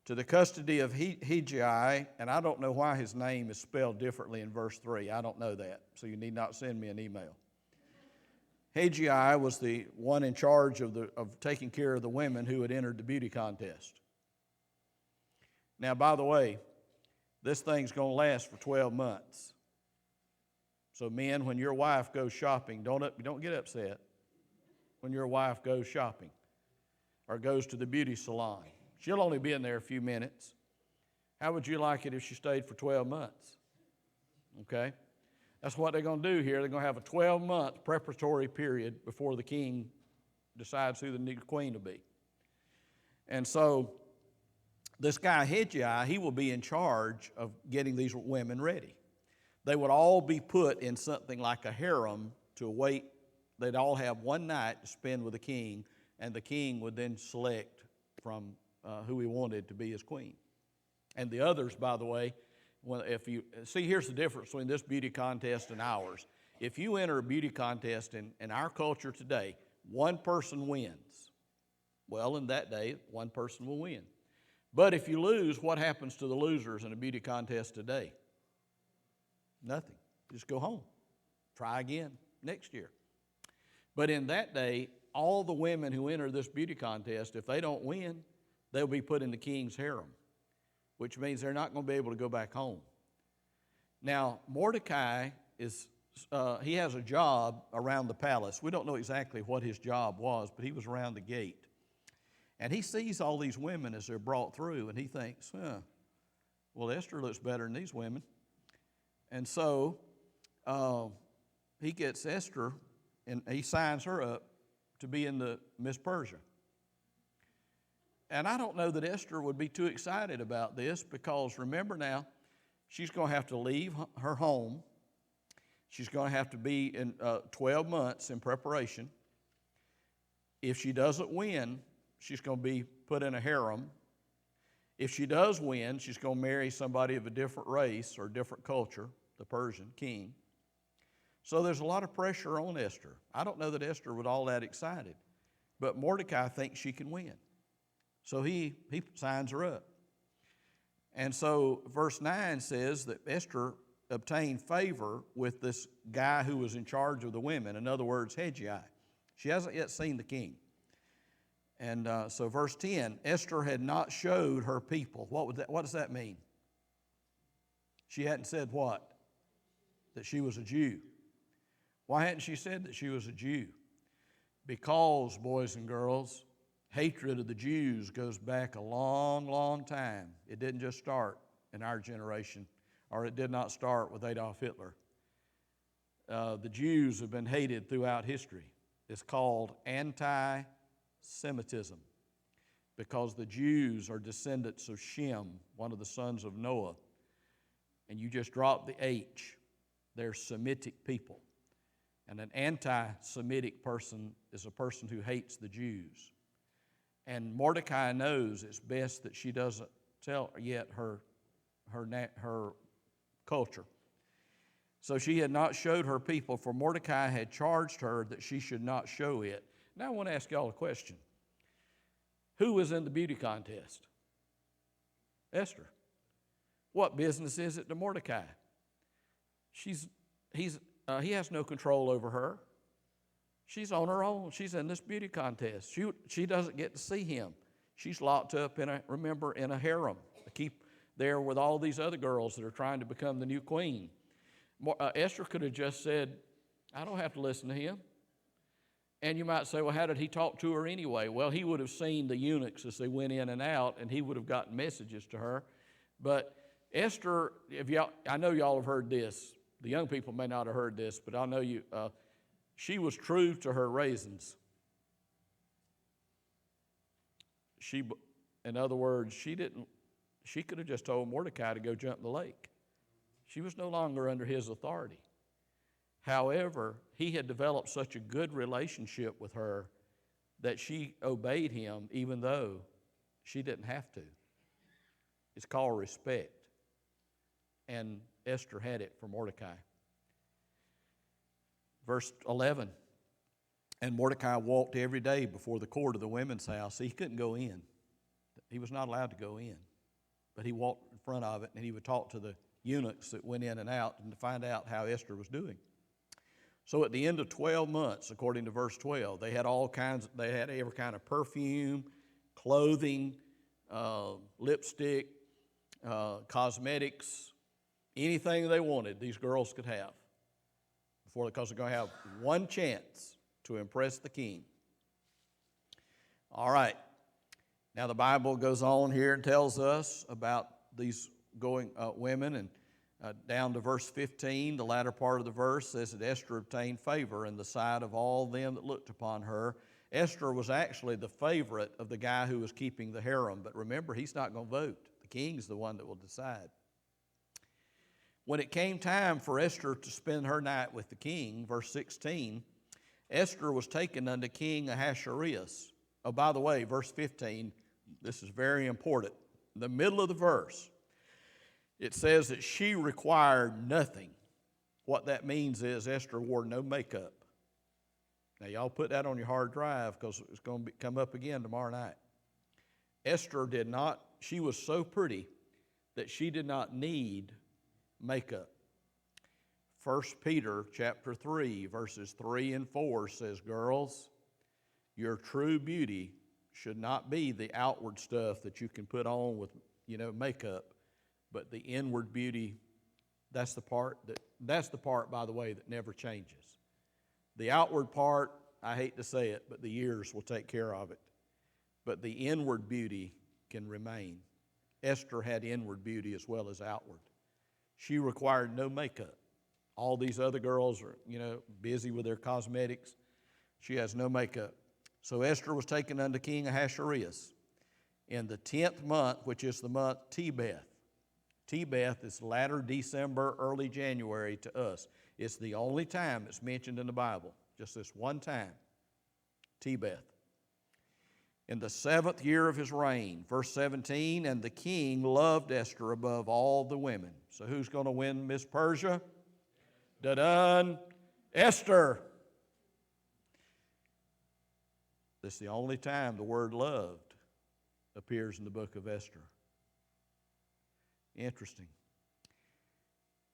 To the custody of Hegai, and I don't know why his name is spelled differently in verse 3. I don't know that, so you need not send me an email. Hegai was the one in charge of taking care of the women who had entered the beauty contest. Now, by the way, this thing's going to last for 12 months. So men, when your wife goes shopping, don't get upset when your wife goes shopping or goes to the beauty salon. She'll only be in there a few minutes. How would you like it if she stayed for 12 months? Okay? That's what they're going to do here. They're going to have a 12-month preparatory period before the king decides who the new queen will be. And so this guy, Hegai, he will be in charge of getting these women ready. They would all be put in something like a harem to wait. They'd all have one night to spend with the king, and the king would then select from who he wanted to be his queen. And the others, by the way, here's the difference between this beauty contest and ours. If you enter a beauty contest in our culture today, one person wins. Well, in that day, one person will win. But if you lose, what happens to the losers in a beauty contest today? Nothing. Just go home. Try again next year. But in that day, all the women who enter this beauty contest, if they don't win, they'll be put in the king's harem, which means they're not going to be able to go back home. Now, Mordecai he has a job around the palace. We don't know exactly what his job was, but he was around the gate. And he sees all these women as they're brought through, and he thinks, well, Esther looks better than these women. And so he gets Esther, and he signs her up to be in the Miss Persia. And I don't know that Esther would be too excited about this because, remember now, she's going to have to leave her home. She's going to have to be in 12 months in preparation. If she doesn't win, she's going to be put in a harem. If she does win, she's going to marry somebody of a different race or different culture, the Persian king. So there's a lot of pressure on Esther. I don't know that Esther was all that excited, but Mordecai thinks she can win. So he signs her up. And so verse 9 says that Esther obtained favor with this guy who was in charge of the women. In other words, Hegai. She hasn't yet seen the king. And so verse 10, Esther had not showed her people. What does that mean? She hadn't said what? That she was a Jew. Why hadn't she said that she was a Jew? Because, boys and girls, hatred of the Jews goes back a long, long time. It didn't just start in our generation, or it did not start with Adolf Hitler. The Jews have been hated throughout history. It's called anti-Semitism because the Jews are descendants of Shem, one of the sons of Noah. And you just drop the H. They're Semitic people. And an anti-Semitic person is a person who hates the Jews. And Mordecai knows it's best that she doesn't tell yet her culture. So she had not showed her people, for Mordecai had charged her that she should not show it. Now I want to ask y'all a question. Who was in the beauty contest? Esther. What business is it to Mordecai? He has no control over her. She's on her own. She's in this beauty contest. She doesn't get to see him. She's locked up in a harem. Keep there with all these other girls that are trying to become the new queen. Esther could have just said, I don't have to listen to him. And you might say, well, how did he talk to her anyway? Well, he would have seen the eunuchs as they went in and out, and he would have gotten messages to her. But Esther, I know y'all have heard this. The young people may not have heard this, but I know you. She was true to her raisins. In other words, she could have just told Mordecai to go jump in the lake. She was no longer under his authority. However, he had developed such a good relationship with her that she obeyed him even though she didn't have to. It's called respect. And Esther had it for Mordecai. Verse 11, and Mordecai walked every day before the court of the women's house. He couldn't go in. He was not allowed to go in. But he walked in front of it, and he would talk to the eunuchs that went in and out and to find out how Esther was doing. So at the end of 12 months, according to verse 12, they had every kind of perfume, clothing, lipstick, cosmetics, anything they wanted, these girls could have. Because they're going to have one chance to impress the king. All right. Now the Bible goes on here and tells us about these women, and down to verse 15, the latter part of the verse says that Esther obtained favor in the sight of all them that looked upon her. Esther was actually the favorite of the guy who was keeping the harem, but remember, he's not going to vote. The king's the one that will decide. When it came time for Esther to spend her night with the king, verse 16, Esther was taken unto King Ahasuerus. Oh, by the way, verse 15, this is very important. In the middle of the verse, it says that she required nothing. What that means is Esther wore no makeup. Now, y'all put that on your hard drive because it's going to come up again tomorrow night. Esther did not, she was so pretty that she did not need makeup. 1 Peter chapter 3, verses 3 and 4 says, girls, your true beauty should not be the outward stuff that you can put on with, makeup, but the inward beauty, that's the part, by the way, that never changes. The outward part, I hate to say it, but the years will take care of it. But the inward beauty can remain. Esther had inward beauty as well as outward. She required no makeup. All these other girls are, busy with their cosmetics. She has no makeup. So Esther was taken unto King Ahasuerus in the 10th month, which is the month Tebeth. Tebeth is latter December, early January to us. It's the only time it's mentioned in the Bible, just this one time, Tebeth. In the 7th year of his reign, verse 17, and the king loved Esther above all the women. So who's going to win Miss Persia? Da-dun, Esther. This is the only time the word loved appears in the book of Esther. Interesting.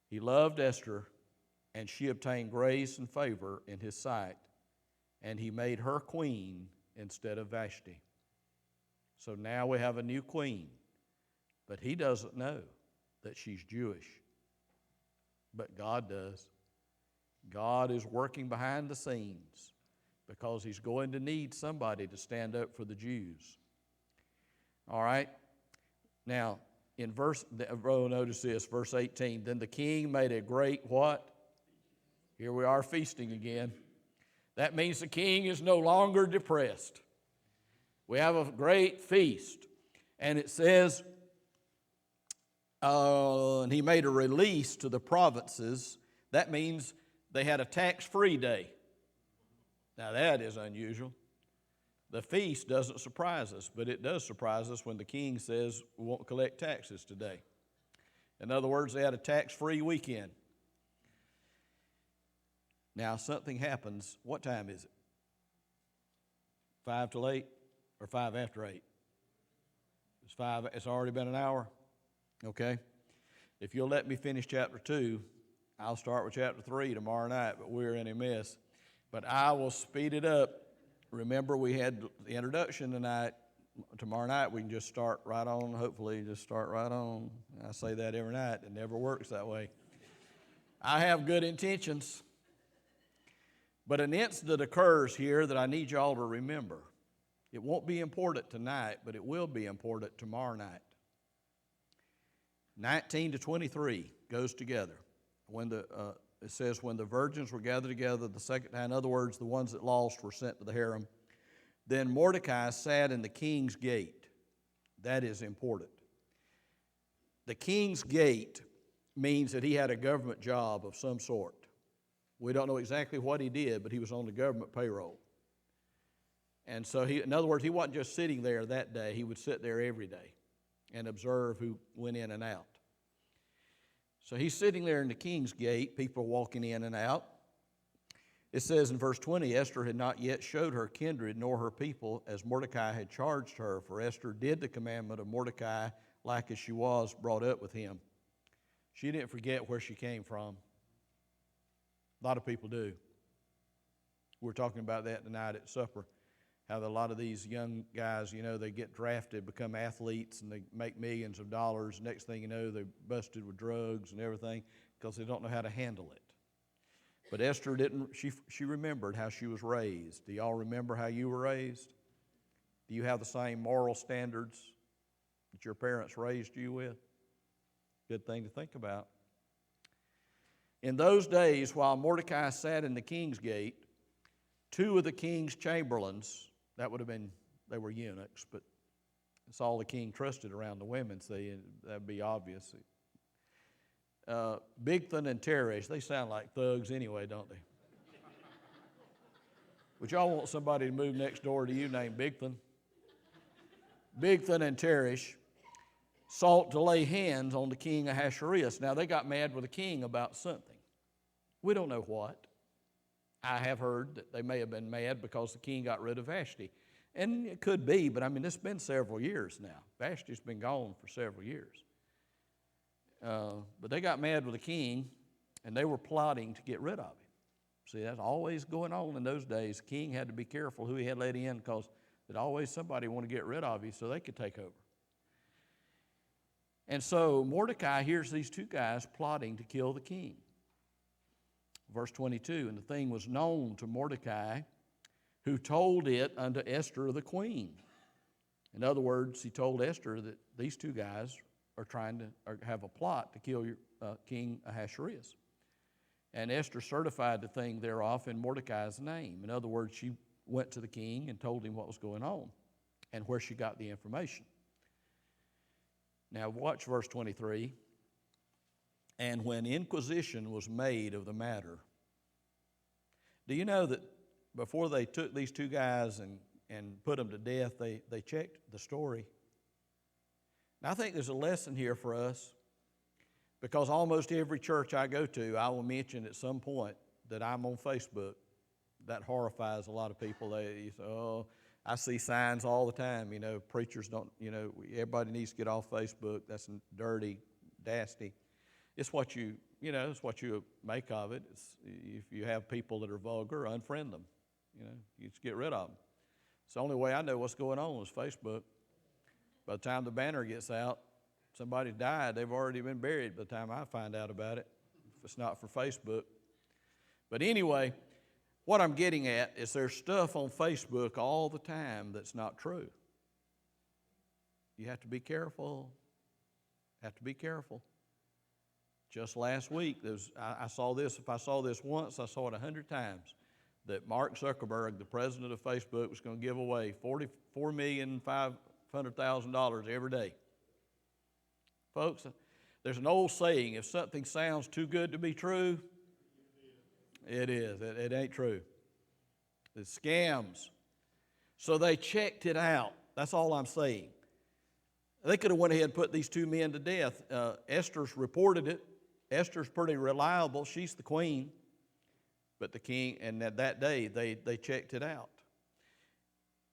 He loved Esther, and she obtained grace and favor in his sight, and he made her queen instead of Vashti. So now we have a new queen, but he doesn't know that she's Jewish. But God does. God is working behind the scenes because he's going to need somebody to stand up for the Jews. All right? Now, notice this, verse 18. Then the king made a great what? Here we are feasting again. That means the king is no longer depressed. We have a great feast. And it says, and he made a release to the provinces. That means they had a tax-free day. Now that is unusual. The feast doesn't surprise us, but it does surprise us when the king says we won't collect taxes today. In other words, they had a tax-free weekend. Now something happens. What time is it? 5 till 8 or 5 after 8? It's 5. It's already been an hour? Okay. If you'll let me finish chapter 2, I'll start with chapter 3 tomorrow night, but we're in a mess. But I will speed it up. Remember, we had the introduction tonight. Tomorrow night, we can just start right on, hopefully, just start right on. I say that every night. It never works that way. I have good intentions. But an incident occurs here that I need y'all to remember. It won't be important tonight, but it will be important tomorrow night. 19 to 23 goes together. It says, when the virgins were gathered together the second time, in other words, the ones that lost were sent to the harem, then Mordecai sat in the king's gate. That is important. The king's gate means that he had a government job of some sort. We don't know exactly what he did, but he was on the government payroll. And so, in other words, he wasn't just sitting there that day. He would sit there every day and observe who went in and out. So he's sitting there in the king's gate, people walking in and out. It says in verse 20, Esther had not yet showed her kindred nor her people as Mordecai had charged her, for Esther did the commandment of Mordecai like as she was brought up with him. She didn't forget where she came from. A lot of people do. We're talking about that tonight at supper, how a lot of these young guys, they get drafted, become athletes, and they make millions of dollars. Next thing you know, they're busted with drugs and everything because they don't know how to handle it. But Esther didn't, she remembered how she was raised. Do y'all remember how you were raised? Do you have the same moral standards that your parents raised you with? Good thing to think about. In those days, while Mordecai sat in the king's gate, 2 of the king's chamberlains, that would have been, they were eunuchs, but it's all the king trusted around the women, see, and that'd be obvious. Bigthan and Teresh, they sound like thugs anyway, don't they? Would y'all want somebody to move next door to you named Bigthan? Bigthan and Teresh sought to lay hands on the king Ahasuerus. Now, they got mad with the king about something. We don't know what. I have heard that they may have been mad because the king got rid of Vashti. And it could be, but it's been several years now. Vashti's been gone for several years. But they got mad with the king, and they were plotting to get rid of him. See, that's always going on in those days. The king had to be careful who he had let in because there'd always somebody want to get rid of you so they could take over. And so Mordecai hears these 2 guys plotting to kill the king. Verse 22, and the thing was known to Mordecai, who told it unto Esther the queen. In other words, he told Esther that these 2 guys are trying to have a plot to kill King Ahasuerus. And Esther certified the thing thereof in Mordecai's name. In other words, she went to the king and told him what was going on and where she got the information. Now watch verse 23. And when inquisition was made of the matter. Do you know that before they took these 2 guys and put them to death, they checked the story? Now, I think there's a lesson here for us because almost every church I go to, I will mention at some point that I'm on Facebook. That horrifies a lot of people. They say, oh, I see signs all the time, preachers don't, everybody needs to get off Facebook. That's dirty, nasty. It's what it's what you make of it. If you have people that are vulgar, unfriend them. You just get rid of them. It's the only way I know what's going on is Facebook. By the time the banner gets out, somebody died. They've already been buried by the time I find out about it, if it's not for Facebook. But anyway, what I'm getting at is there's stuff on Facebook all the time that's not true. You have to be careful. Have to be careful. Just last week, I saw this. If I saw this once, I saw it 100 times, that Mark Zuckerberg, the president of Facebook, was going to give away $44,500,000 every day. Folks, there's an old saying, if something sounds too good to be true, it is. It ain't true. It's scams. So they checked it out. That's all I'm saying. They could have went ahead and put these 2 men to death. Esther's reported it. Esther's pretty reliable. She's the queen. But the king, and that day, they checked it out.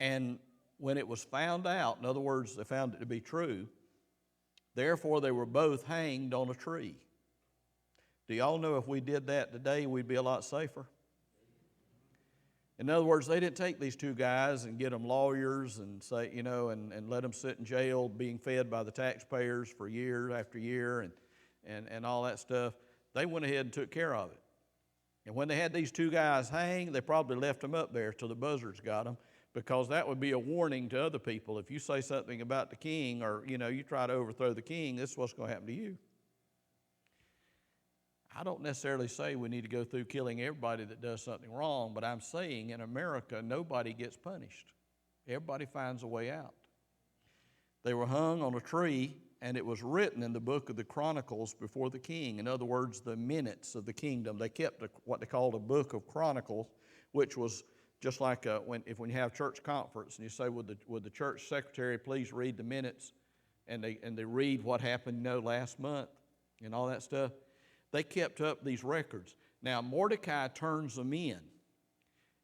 And when it was found out, in other words, they found it to be true, therefore they were both hanged on a tree. Do y'all know if we did that today, we'd be a lot safer? In other words, they didn't take these two guys and get them lawyers and say, and let them sit in jail being fed by the taxpayers for year after year and all that stuff. They went ahead and took care of it. And when they had these two guys hang, they probably left them up there till the buzzards got them, because that would be a warning to other people. If you say something about the king, or you try to overthrow the king, this is what's going to happen to you. I don't necessarily say we need to go through killing everybody that does something wrong, but I'm saying in America, nobody gets punished. Everybody finds a way out. They were hung on a tree, and it was written in the book of the Chronicles before the king. In other words, the minutes of the kingdom. They kept what they called a book of Chronicles, which was just like when you have church conference and you say, would the church secretary please read the minutes, and they read what happened last month and all that stuff. They kept up these records. Now Mordecai turns them in.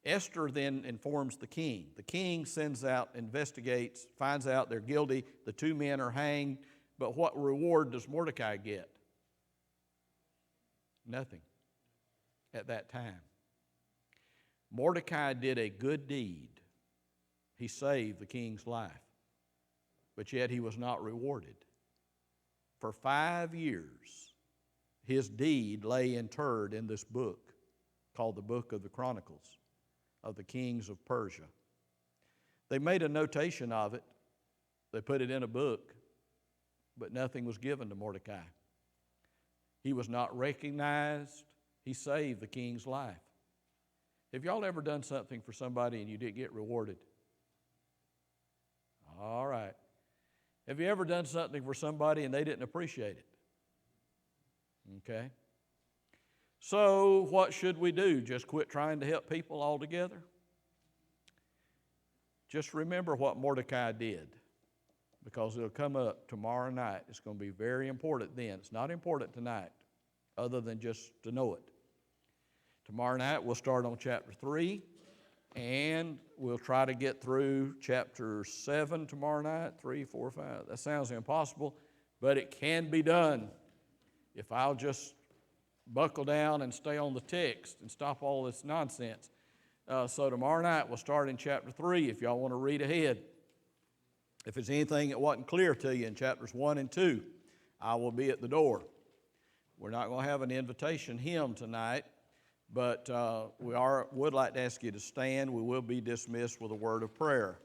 Esther then informs the king. The king sends out, investigates, finds out they're guilty. The two men are hanged. But what reward does Mordecai get? Nothing at that time. Mordecai did a good deed. He saved the king's life. But yet he was not rewarded. For 5 years, his deed lay interred in this book called the Book of the Chronicles of the kings of Persia. They made a notation of it. They put it in a book, but nothing was given to Mordecai. He was not recognized. He saved the king's life. Have y'all ever done something for somebody and you didn't get rewarded? All right. Have you ever done something for somebody and they didn't appreciate it? Okay. So what should we do? Just quit trying to help people altogether? Just remember what Mordecai did, because it'll come up tomorrow night. It's going to be very important then. It's not important tonight, other than just to know it. Tomorrow night we'll start on chapter 3, and we'll try to get through chapter 7 tomorrow night, 3, 4, 5. That sounds impossible, but it can be done if I'll just buckle down and stay on the text and stop all this nonsense. So tomorrow night we'll start in chapter 3 if y'all want to read ahead. If there's anything that wasn't clear to you in chapters 1 and 2, I will be at the door. We're not going to have an invitation hymn tonight, but would like to ask you to stand. We will be dismissed with a word of prayer.